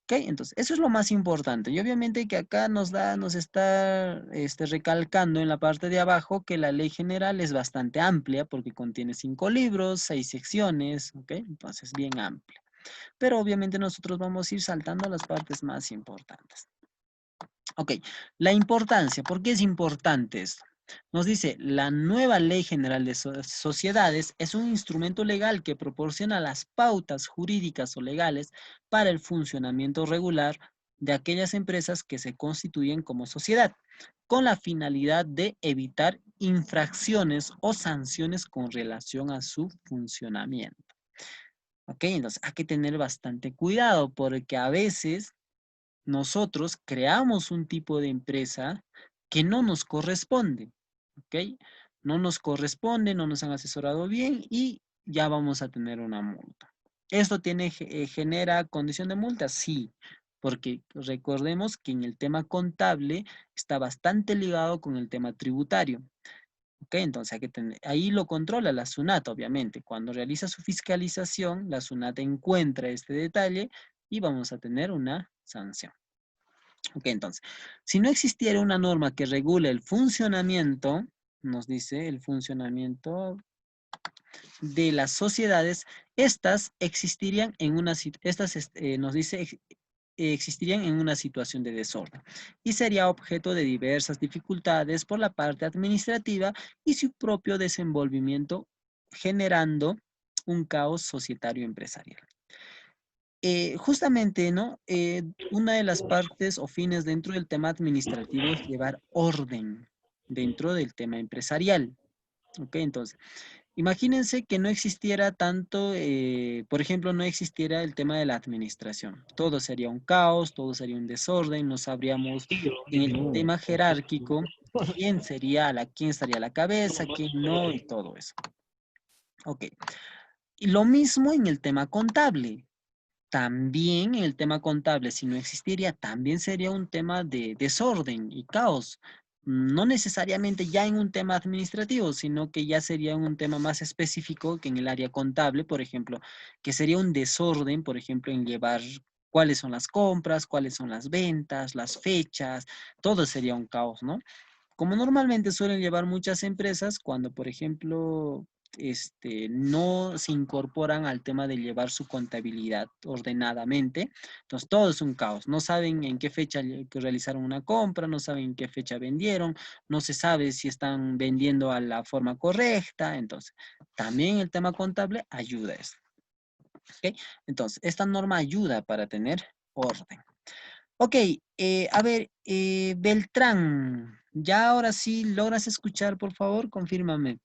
¿Ok? Entonces, eso es lo más importante. Y obviamente que acá nos está recalcando en la parte de abajo que la ley general es bastante amplia porque contiene 5 libros, 6 secciones, ¿ok? Entonces, bien amplia. Pero obviamente nosotros vamos a ir saltando las partes más importantes. Ok, la importancia, ¿por qué es importante esto? Nos dice, la nueva Ley General de Sociedades es un instrumento legal que proporciona las pautas jurídicas o legales para el funcionamiento regular de aquellas empresas que se constituyen como sociedad, con la finalidad de evitar infracciones o sanciones con relación a su funcionamiento. Ok, entonces hay que tener bastante cuidado porque a veces nosotros creamos un tipo de empresa que no nos corresponde, ¿ok? No nos corresponde, no nos han asesorado bien y ya vamos a tener una multa. ¿Esto genera condición de multa? Sí, porque recordemos que en el tema contable está bastante ligado con el tema tributario. ¿Ok? Entonces ahí lo controla la SUNAT, obviamente. Cuando realiza su fiscalización, la SUNAT encuentra este detalle y vamos a tener una sanción. Ok, entonces, si no existiera una norma que regule el funcionamiento, nos dice el funcionamiento de las sociedades, estas existirían en una, nos dice, existirían en una situación de desorden y sería objeto de diversas dificultades por la parte administrativa y su propio desenvolvimiento, generando un caos societario empresarial. Justamente, ¿no? Una de las partes o fines dentro del tema administrativo es llevar orden dentro del tema empresarial. ¿Ok? Entonces, imagínense que no existiera tanto, por ejemplo, no existiera el tema de la administración. Todo sería un caos, todo sería un desorden, no sabríamos en el tema jerárquico quién estaría a la cabeza, quién no y todo eso. Ok. Y lo mismo en el tema contable. También en el tema contable, si no existiría, también sería un tema de desorden y caos. No necesariamente ya en un tema administrativo, sino que ya sería un tema más específico que en el área contable, por ejemplo, que sería un desorden, por ejemplo, en llevar cuáles son las compras, cuáles son las ventas, las fechas, todo sería un caos, ¿no? Como normalmente suelen llevar muchas empresas, cuando, por ejemplo, no se incorporan al tema de llevar su contabilidad ordenadamente, entonces todo es un caos. No saben en qué fecha que realizaron una compra, no saben en qué fecha vendieron, no se sabe si están vendiendo a la forma correcta, entonces también el tema contable ayuda a eso. ¿Ok? Entonces, esta norma ayuda para tener orden. Ok, a ver, Beltrán, ya ahora sí logras escuchar, por favor, confírmame.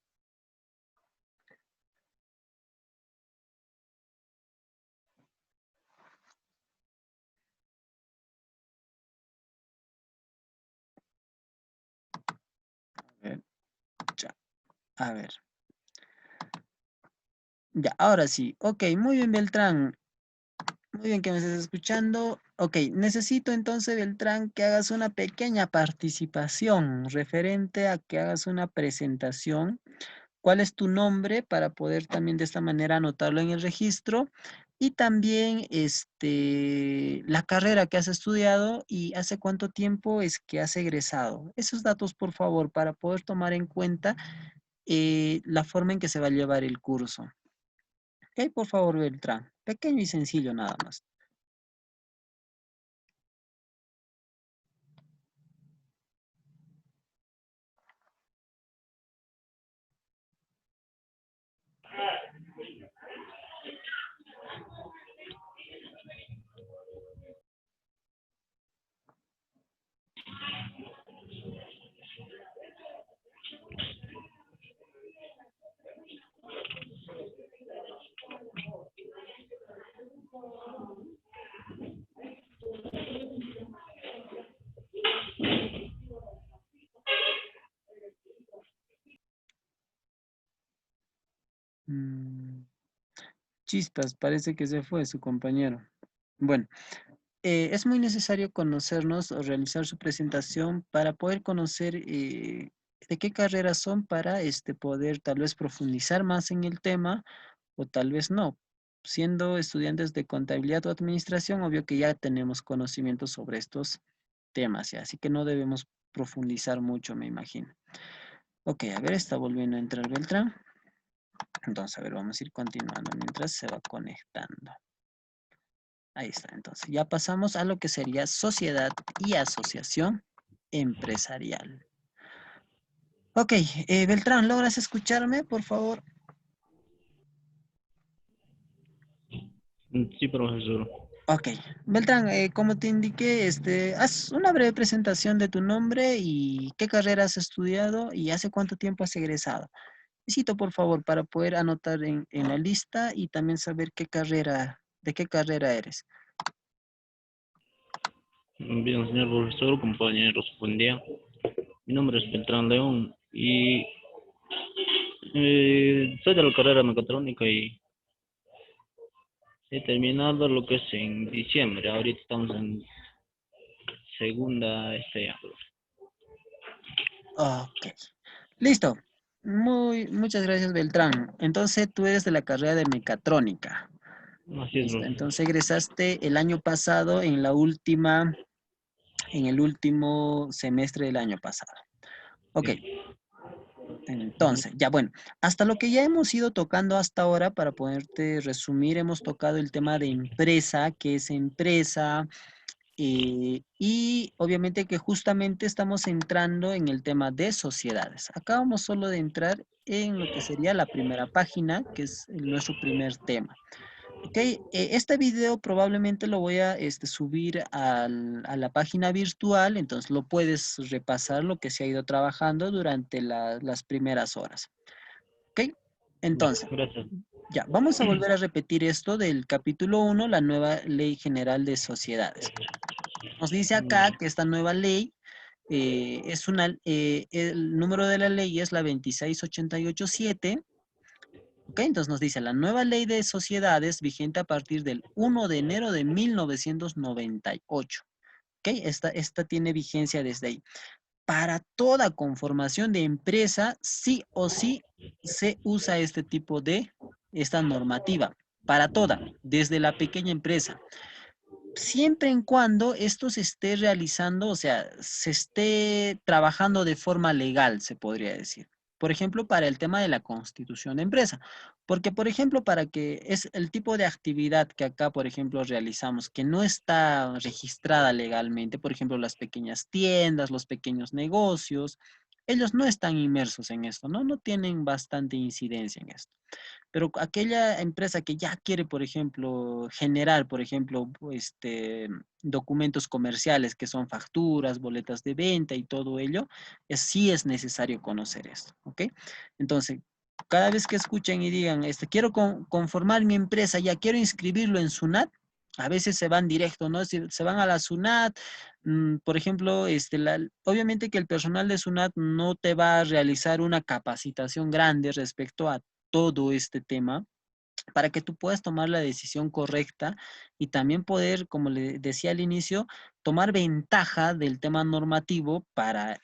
A ver, ya, a ver. Ya, ahora sí. Ok, muy bien, Beltrán. Muy bien que me estés escuchando. Ok, necesito entonces, Beltrán, que hagas una pequeña participación referente a que hagas una presentación. ¿Cuál es tu nombre para poder también de esta manera anotarlo en el registro? Y también la carrera que has estudiado y hace cuánto tiempo es que has egresado. Esos datos, por favor, para poder tomar en cuenta la forma en que se va a llevar el curso. Ok, por favor, Beltrán. Pequeño y sencillo nada más. Mm, Chispas, parece que se fue su compañero. Bueno, es muy necesario conocernos o realizar su presentación para poder conocer de qué carreras son para poder tal vez profundizar más en el tema o tal vez no. Siendo estudiantes de contabilidad o administración, obvio que ya tenemos conocimiento sobre estos temas, ¿ya? Así que no debemos profundizar mucho, me imagino. Ok, a ver, está volviendo a entrar Beltrán. Entonces, a ver, vamos a ir continuando mientras se va conectando. Ahí está, entonces ya pasamos a lo que sería sociedad y asociación empresarial. Ok, Beltrán, ¿logras escucharme, por favor? Sí, profesor. Ok, Beltrán, como te indiqué, haz una breve presentación de tu nombre y qué carrera has estudiado y hace cuánto tiempo has egresado. Necesito, por favor, para poder anotar en la lista y también saber de qué carrera eres. Bien, señor profesor, compañeros, buen día. Mi nombre es Beltrán León y soy de la carrera mecatrónica y he terminado lo que es en diciembre. Ahorita estamos en segunda año. Ok, listo. Muchas gracias, Beltrán. Entonces, tú eres de la carrera de mecatrónica. Así es, Listo. profesor. Entonces, egresaste el año pasado en el último semestre del año pasado. Ok, Sí. Ujú. entonces, ya bueno, hasta lo que ya hemos ido tocando hasta ahora, para poderte resumir, hemos tocado el tema de empresa, qué es empresa, y obviamente que justamente estamos entrando en el tema de sociedades. Acabamos solo de entrar en lo que sería la primera página, que es nuestro primer tema. Ok, este video probablemente lo voy a subir a la página virtual, entonces lo puedes repasar lo que se ha ido trabajando durante las primeras horas. Ok, Ya, entonces, gracias. ya, vamos a volver a repetir esto del capítulo 1, la nueva Ley General de Sociedades. Nos dice acá que esta nueva ley el número de la ley es la 26887. Ok, entonces nos dice la nueva ley de sociedades vigente a partir del 1 de enero de 1998. Ok, esta tiene vigencia desde ahí. Para toda conformación de empresa, sí o sí se usa esta normativa. Para toda, desde la pequeña empresa. siempre en cuando esto se esté realizando, o sea, se esté trabajando de forma legal, se podría decir. Por ejemplo, para el tema de la constitución de empresa. Porque, por ejemplo, para que es el tipo de actividad que acá, por ejemplo, realizamos, que no está registrada legalmente, por ejemplo, las pequeñas tiendas, los pequeños negocios, ellos no están inmersos en esto, ¿no? No tienen bastante incidencia en esto. Pero aquella empresa que ya quiere, por ejemplo, generar, por ejemplo, documentos comerciales que son facturas, boletas de venta y todo ello, sí es necesario conocer esto, ¿ok? Entonces, cada vez que escuchen y digan, quiero conformar mi empresa, ya quiero inscribirlo en SUNAT, a veces se van directo, ¿no? Se van a la SUNAT, por ejemplo, obviamente que el personal de SUNAT no te va a realizar una capacitación grande respecto a todo este tema para que tú puedas tomar la decisión correcta y también poder, como le decía al inicio, tomar ventaja del tema normativo para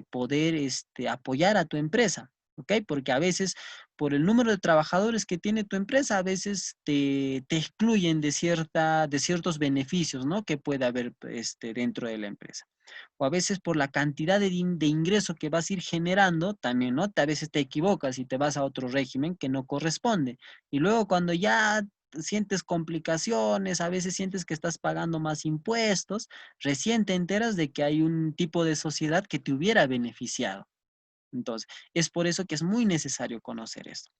poder apoyar a tu empresa. ¿Ok? Porque a veces, por el número de trabajadores que tiene tu empresa, a veces te excluyen de ciertos beneficios, ¿no? Que puede haber dentro de la empresa o a veces por la cantidad de ingreso que vas a ir generando, también, ¿no? A veces te equivocas y te vas a otro régimen que no corresponde. Y luego cuando ya sientes complicaciones, a veces sientes que estás pagando más impuestos, recién te enteras de que hay un tipo de sociedad que te hubiera beneficiado. Entonces, es por eso que es muy necesario conocer esto.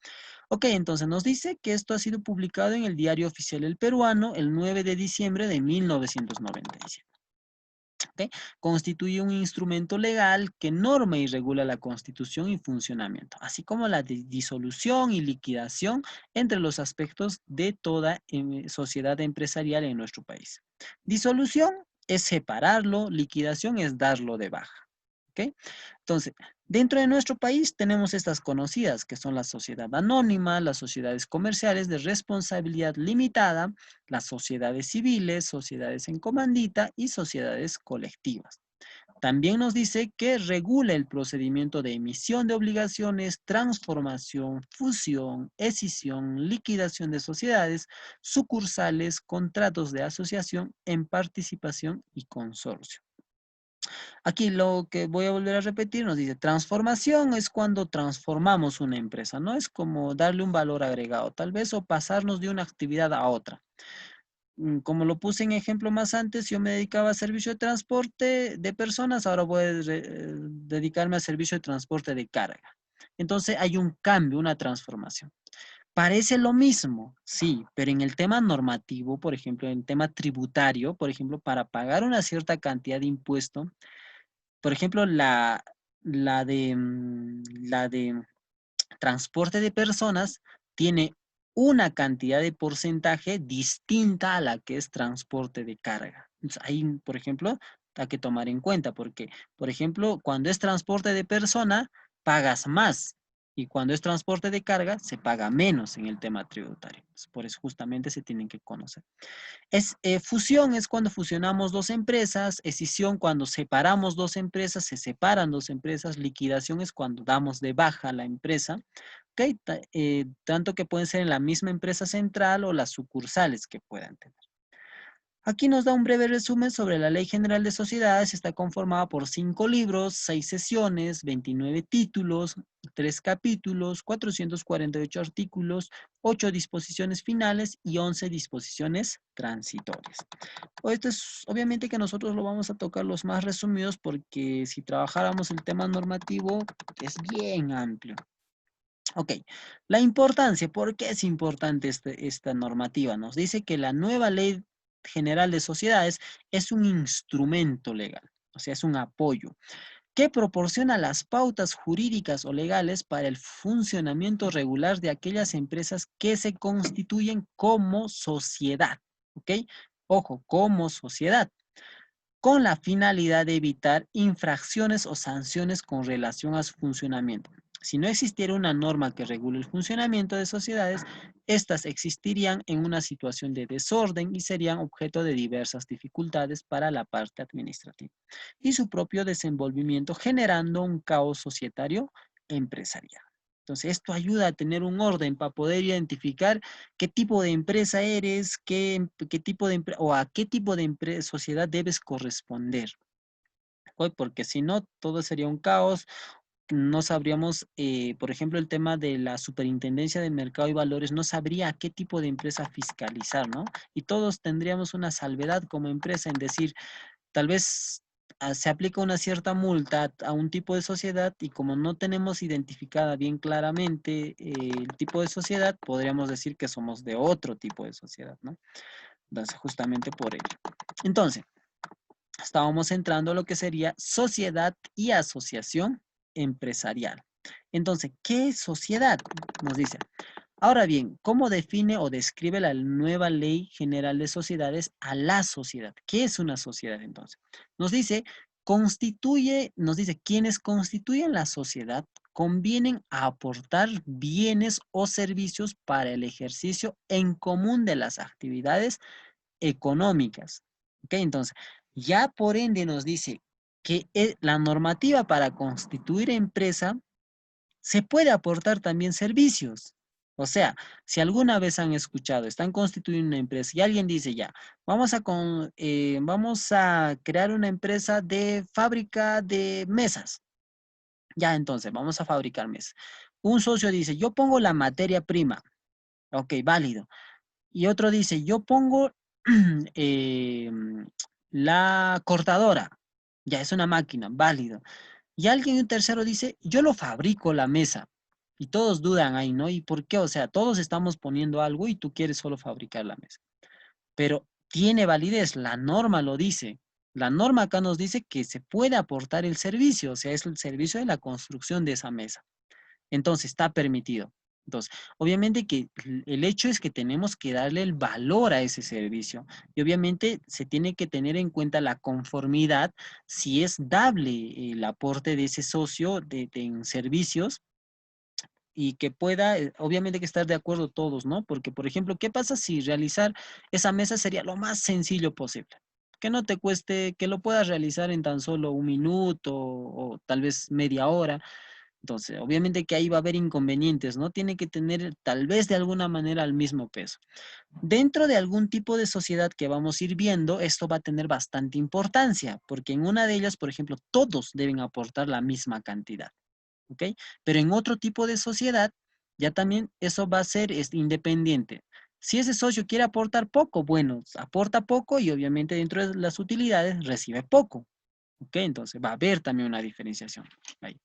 Ok, entonces nos dice que esto ha sido publicado en el Diario Oficial El Peruano el 9 de diciembre de 1997. ¿Ok? Constituye un instrumento legal que norma y regula la constitución y funcionamiento, así como la disolución y liquidación entre los aspectos de toda sociedad empresarial en nuestro país. Disolución es separarlo, liquidación es darlo de baja. ¿Ok? Entonces, dentro de nuestro país tenemos estas conocidas, que son la sociedad anónima, las sociedades comerciales de responsabilidad limitada, las sociedades civiles, sociedades en comandita y sociedades colectivas. También nos dice que regula el procedimiento de emisión de obligaciones, transformación, fusión, escisión, liquidación de sociedades, sucursales, contratos de asociación en participación y consorcio. Aquí lo que voy a volver a repetir nos dice, transformación es cuando transformamos una empresa, ¿no? Es como darle un valor agregado, tal vez, o pasarnos de una actividad a otra. Como lo puse en ejemplo más antes, yo me dedicaba a servicio de transporte de personas, ahora voy a dedicarme a servicio de transporte de carga. Entonces hay un cambio, una transformación. Parece lo mismo, sí, pero en el tema normativo, por ejemplo, en el tema tributario, por ejemplo, para pagar una cierta cantidad de impuesto, por ejemplo, la de transporte de personas tiene una cantidad de porcentaje distinta a la que es transporte de carga. Entonces, ahí, por ejemplo, hay que tomar en cuenta porque, por ejemplo, cuando es transporte de persona, pagas más. Y cuando es transporte de carga, se paga menos en el tema tributario. Por eso justamente se tienen que conocer. Fusión es cuando fusionamos dos empresas, escisión cuando separamos dos empresas, se separan dos empresas, liquidación es cuando damos de baja la empresa, ¿ok? Tanto que pueden ser en la misma empresa central o las sucursales que puedan tener. Aquí nos da un breve resumen sobre la Ley General de Sociedades. Está conformada por 5 libros, 6 sesiones, 29 títulos, 3 capítulos, 448 artículos, 8 disposiciones finales y 11 disposiciones transitorias. Esto es obviamente que nosotros lo vamos a tocar los más resumidos porque si trabajáramos el tema normativo es bien amplio. Ok, la importancia, ¿por qué es importante esta normativa? Nos dice que la nueva Ley General de Sociedades es un instrumento legal, o sea, es un apoyo que proporciona las pautas jurídicas o legales para el funcionamiento regular de aquellas empresas que se constituyen como sociedad, ¿ok? Ojo, como sociedad, con la finalidad de evitar infracciones o sanciones con relación a su funcionamiento. Si no existiera una norma que regule el funcionamiento de sociedades, estas existirían en una situación de desorden y serían objeto de diversas dificultades para la parte administrativa y su propio desenvolvimiento, generando un caos societario empresarial. Entonces, esto ayuda a tener un orden para poder identificar qué tipo de empresa eres, qué tipo de o a qué tipo de sociedad debes corresponder. Porque si no, todo sería un caos. No sabríamos, por ejemplo, el tema de la Superintendencia de Mercado y Valores, no sabría a qué tipo de empresa fiscalizar, ¿no? Y todos tendríamos una salvedad como empresa en decir, tal vez se aplica una cierta multa a un tipo de sociedad y como no tenemos identificada bien claramente el tipo de sociedad, podríamos decir que somos de otro tipo de sociedad, ¿no? Entonces, justamente por ello. Entonces, estábamos entrando a lo que sería sociedad y asociación empresarial. Entonces, ¿qué es sociedad? Nos dice. Ahora bien, ¿cómo define o describe la nueva Ley General de Sociedades a la sociedad? ¿Qué es una sociedad entonces? Nos dice, nos dice, quienes constituyen la sociedad convienen a aportar bienes o servicios para el ejercicio en común de las actividades económicas. ¿Ok? Entonces, ya por ende nos dice que la normativa para constituir empresa se puede aportar también servicios. O sea, si alguna vez han escuchado, están constituyendo una empresa y alguien dice ya, vamos a crear una empresa de fábrica de mesas. Ya, entonces, vamos a fabricar mesas. Un socio dice, yo pongo la materia prima. Ok, válido. Y otro dice, yo pongo eh, la cortadora. Ya, es una máquina, válido. Y alguien, un tercero dice, yo lo fabrico la mesa. Y todos dudan ahí, ¿no? ¿Y por qué? O sea, todos estamos poniendo algo y tú quieres solo fabricar la mesa. Pero tiene validez, la norma lo dice. La norma acá nos dice que se puede aportar el servicio, o sea, es el servicio de la construcción de esa mesa. Entonces, está permitido. Entonces, obviamente que el hecho es que tenemos que darle el valor a ese servicio y obviamente se tiene que tener en cuenta la conformidad si es dable el aporte de ese socio en servicios y que pueda, obviamente que estar de acuerdo todos, ¿no? Porque, por ejemplo, ¿qué pasa si realizar esa mesa sería lo más sencillo posible? Que no te cueste, que lo puedas realizar en tan solo un minuto o tal vez media hora. Entonces, obviamente que ahí va a haber inconvenientes, ¿no? Tiene que tener tal vez de alguna manera el mismo peso. Dentro de algún tipo de sociedad que vamos a ir viendo, esto va a tener bastante importancia, porque en una de ellas, por ejemplo, todos deben aportar la misma cantidad, ¿ok? Pero en otro tipo de sociedad, ya también eso va a ser independiente. Si ese socio quiere aportar poco, bueno, aporta poco y obviamente dentro de las utilidades recibe poco, ¿ok? Entonces va a haber también una diferenciación ahí.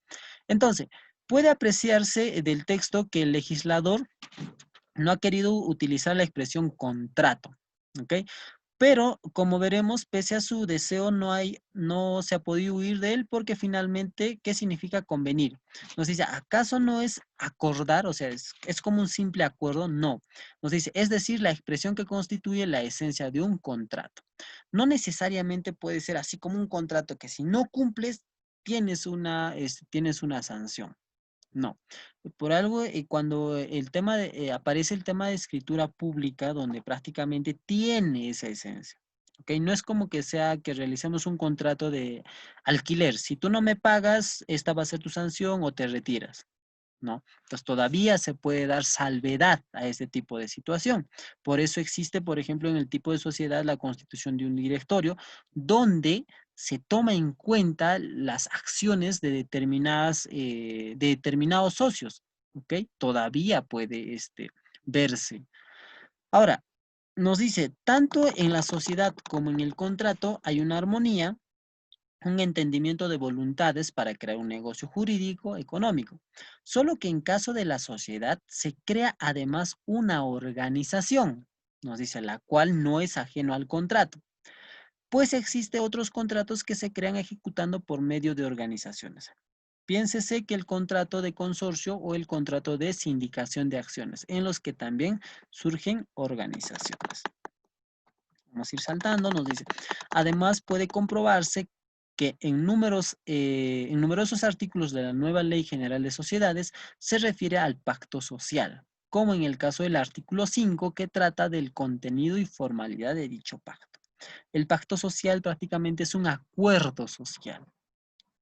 Entonces, puede apreciarse del texto que el legislador no ha querido utilizar la expresión contrato, ¿ok? Pero, como veremos, pese a su deseo, no se ha podido huir de él porque finalmente, ¿qué significa convenir? Nos dice, ¿acaso no es acordar? O sea, es como un simple acuerdo. No. Nos dice, es decir, la expresión que constituye la esencia de un contrato. No necesariamente puede ser así como un contrato que si no cumples, tienes una sanción. No, por algo, cuando aparece el tema de escritura pública, donde prácticamente tiene esa esencia, ¿ok? No es como que sea que realicemos un contrato de alquiler. Si tú no me pagas, esta va a ser tu sanción o te retiras. ¿No? Entonces todavía se puede dar salvedad a este tipo de situación. Por eso existe, por ejemplo, en el tipo de sociedad la constitución de un directorio, donde se toma en cuenta las acciones de determinados socios, ¿ok? Todavía puede verse. Ahora, nos dice, tanto en la sociedad como en el contrato hay una armonía, un entendimiento de voluntades para crear un negocio jurídico, económico. Solo que en caso de la sociedad se crea además una organización, nos dice, la cual no es ajeno al contrato, pues existe otros contratos que se crean ejecutando por medio de organizaciones. Piénsese que el contrato de consorcio o el contrato de sindicación de acciones, en los que también surgen organizaciones. Vamos a ir saltando, nos dice. Además, puede comprobarse que en numerosos artículos de la nueva Ley General de Sociedades se refiere al pacto social, como en el caso del artículo 5 que trata del contenido y formalidad de dicho pacto. El pacto social prácticamente es un acuerdo social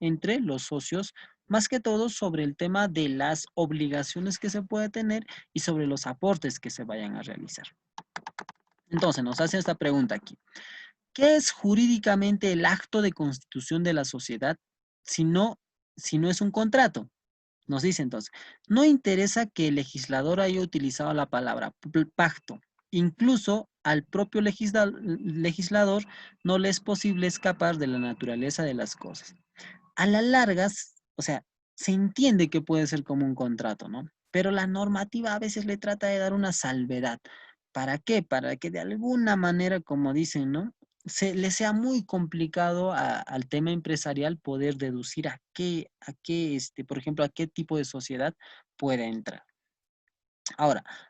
entre los socios más que todo sobre el tema de las obligaciones que se puede tener y sobre los aportes que se vayan a realizar. Entonces, nos hacen esta pregunta aquí. ¿Qué es jurídicamente el acto de constitución de la sociedad si no es un contrato? Nos dice entonces, no interesa que el legislador haya utilizado la palabra pacto. Incluso al propio legislador no le es posible escapar de la naturaleza de las cosas. A la larga, o sea, se entiende que puede ser como un contrato, ¿no? Pero la normativa a veces le trata de dar una salvedad. ¿Para qué? Para que de alguna manera, como dicen, ¿no? Le sea muy complicado al tema empresarial poder deducir por ejemplo, a qué tipo de sociedad puede entrar.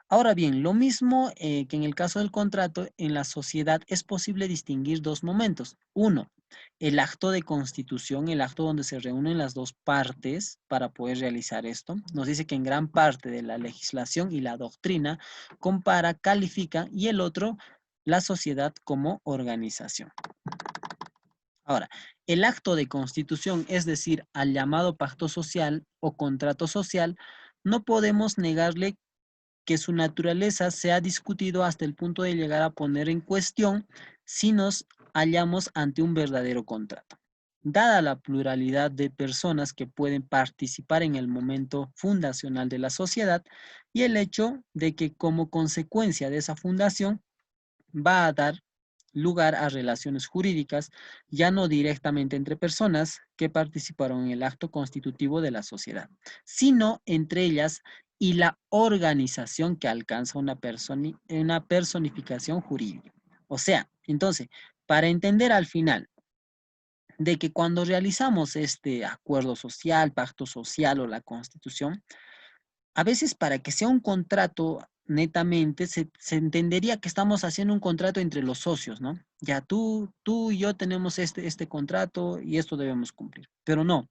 Ahora bien, lo mismo que en el caso del contrato, en la sociedad es posible distinguir dos momentos. Uno, el acto de constitución, el acto donde se reúnen las dos partes para poder realizar esto. Nos dice que en gran parte de la legislación y la doctrina compara, califica, y el otro, la sociedad como organización. Ahora, el acto de constitución, es decir, al llamado pacto social o contrato social, no podemos negarle que su naturaleza se ha discutido hasta el punto de llegar a poner en cuestión si nos hallamos ante un verdadero contrato. Dada la pluralidad de personas que pueden participar en el momento fundacional de la sociedad y el hecho de que como consecuencia de esa fundación va a dar lugar a relaciones jurídicas, ya no directamente entre personas que participaron en el acto constitutivo de la sociedad, sino entre ellas y la organización que alcanza una personificación jurídica. O sea, entonces, para entender al final de que cuando realizamos este acuerdo social, pacto social o la constitución, a veces para que sea un contrato netamente, se entendería que estamos haciendo un contrato entre los socios, ¿no? Ya tú y yo tenemos este contrato y esto debemos cumplir. Pero no,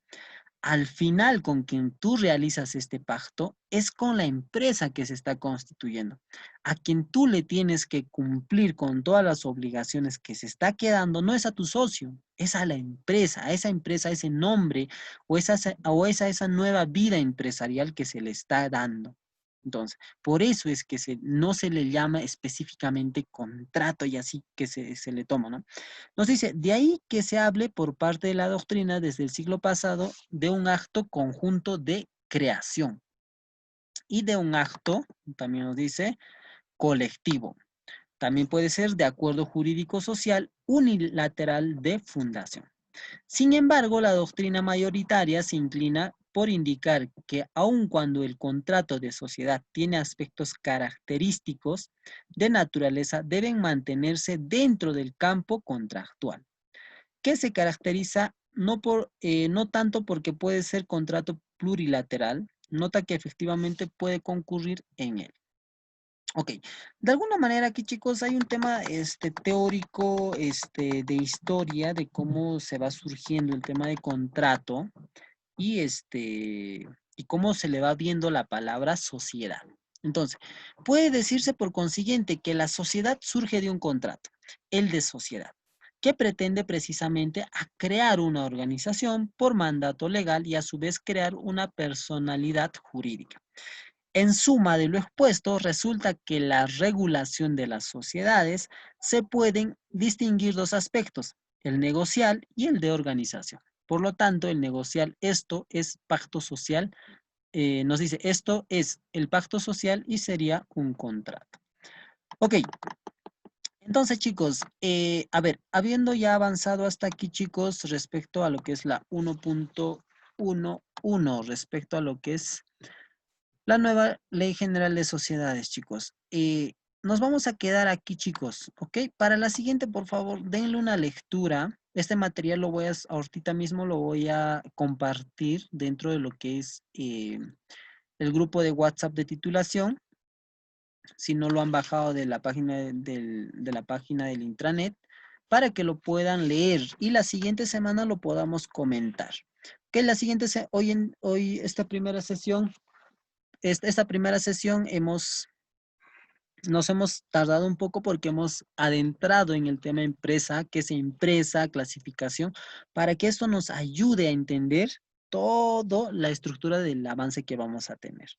al final con quien tú realizas este pacto es con la empresa que se está constituyendo, a quien tú le tienes que cumplir con todas las obligaciones que se está quedando, no es a tu socio, es a la empresa, a ese nombre o esa nueva vida empresarial que se le está dando. Entonces, por eso es que no se le llama específicamente contrato y así que se le toma, ¿no? Nos dice, de ahí que se hable por parte de la doctrina desde el siglo pasado de un acto conjunto de creación y de un acto, también nos dice, colectivo. También puede ser de acuerdo jurídico social unilateral de fundación. Sin embargo, la doctrina mayoritaria se inclina por indicar que aun cuando el contrato de sociedad tiene aspectos característicos de naturaleza, deben mantenerse dentro del campo contractual, que se caracteriza no tanto porque puede ser contrato plurilateral, nota que efectivamente puede concurrir en él. Ok, de alguna manera aquí chicos hay un tema teórico de historia de cómo se va surgiendo el tema de contrato y, y cómo se le va viendo la palabra sociedad. Entonces, puede decirse por consiguiente que la sociedad surge de un contrato, el de sociedad, que pretende precisamente a crear una organización por mandato legal y a su vez crear una personalidad jurídica. En suma de lo expuesto, resulta que la regulación de las sociedades se pueden distinguir dos aspectos, el negocial y el de organización. Por lo tanto, el negocial, esto es pacto social, nos dice, esto es el pacto social y sería un contrato. Ok, entonces chicos, a ver, habiendo ya avanzado hasta aquí chicos, respecto a lo que es la 1.11, respecto a lo que es la nueva Ley General de Sociedades, chicos. Nos vamos a quedar aquí, chicos, ¿ok? Para la siguiente, por favor, denle una lectura. Este material ahorita mismo lo voy a compartir dentro de lo que es el grupo de WhatsApp de titulación. Si no lo han bajado de la página del intranet, para que lo puedan leer y la siguiente semana lo podamos comentar. Que la siguiente, hoy esta primera sesión nos hemos tardado un poco porque hemos adentrado en el tema empresa, qué es empresa, clasificación, para que esto nos ayude a entender toda la estructura del avance que vamos a tener.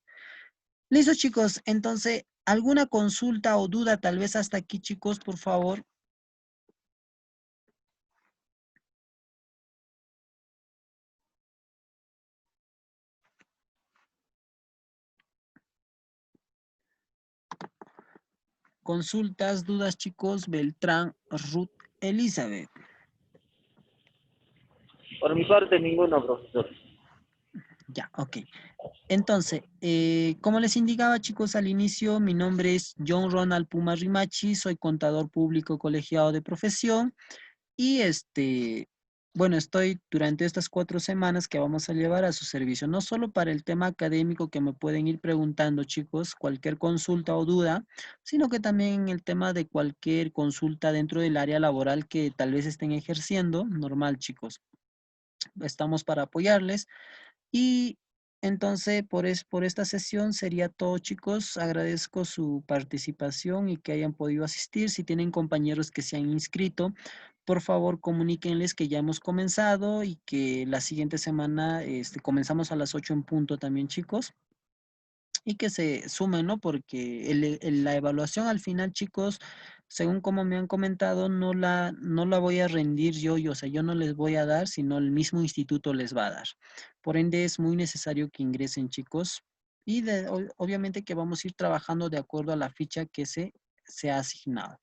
Listo, chicos. Entonces, ¿alguna consulta o duda tal vez hasta aquí, chicos, por favor? Consultas, dudas, chicos. Beltrán, Ruth, Elizabeth. Por mi parte, ninguno, profesor. Ya, ok. Entonces, como les indicaba, chicos, al inicio, mi nombre es John Ronald Puma Rimachi, soy contador público colegiado de profesión y bueno, estoy durante estas 4 semanas que vamos a llevar a su servicio, no solo para el tema académico que me pueden ir preguntando, chicos, cualquier consulta o duda, sino que también el tema de cualquier consulta dentro del área laboral que tal vez estén ejerciendo, normal, chicos. Estamos para apoyarles. Y entonces, por esta sesión sería todo, chicos. Agradezco su participación y que hayan podido asistir. Si tienen compañeros que se han inscrito, por favor, comuníquenles que ya hemos comenzado y que la siguiente semana comenzamos a las 8 en punto también, chicos. Y que se sumen, ¿no? Porque la evaluación al final, chicos, según como me han comentado, no la voy a rendir yo, o sea, yo no les voy a dar, sino el mismo instituto les va a dar. Por ende, es muy necesario que ingresen, chicos. Y obviamente que vamos a ir trabajando de acuerdo a la ficha que se ha asignado.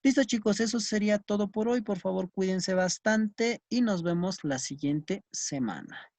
Listo, chicos, eso sería todo por hoy. Por favor, cuídense bastante y nos vemos la siguiente semana.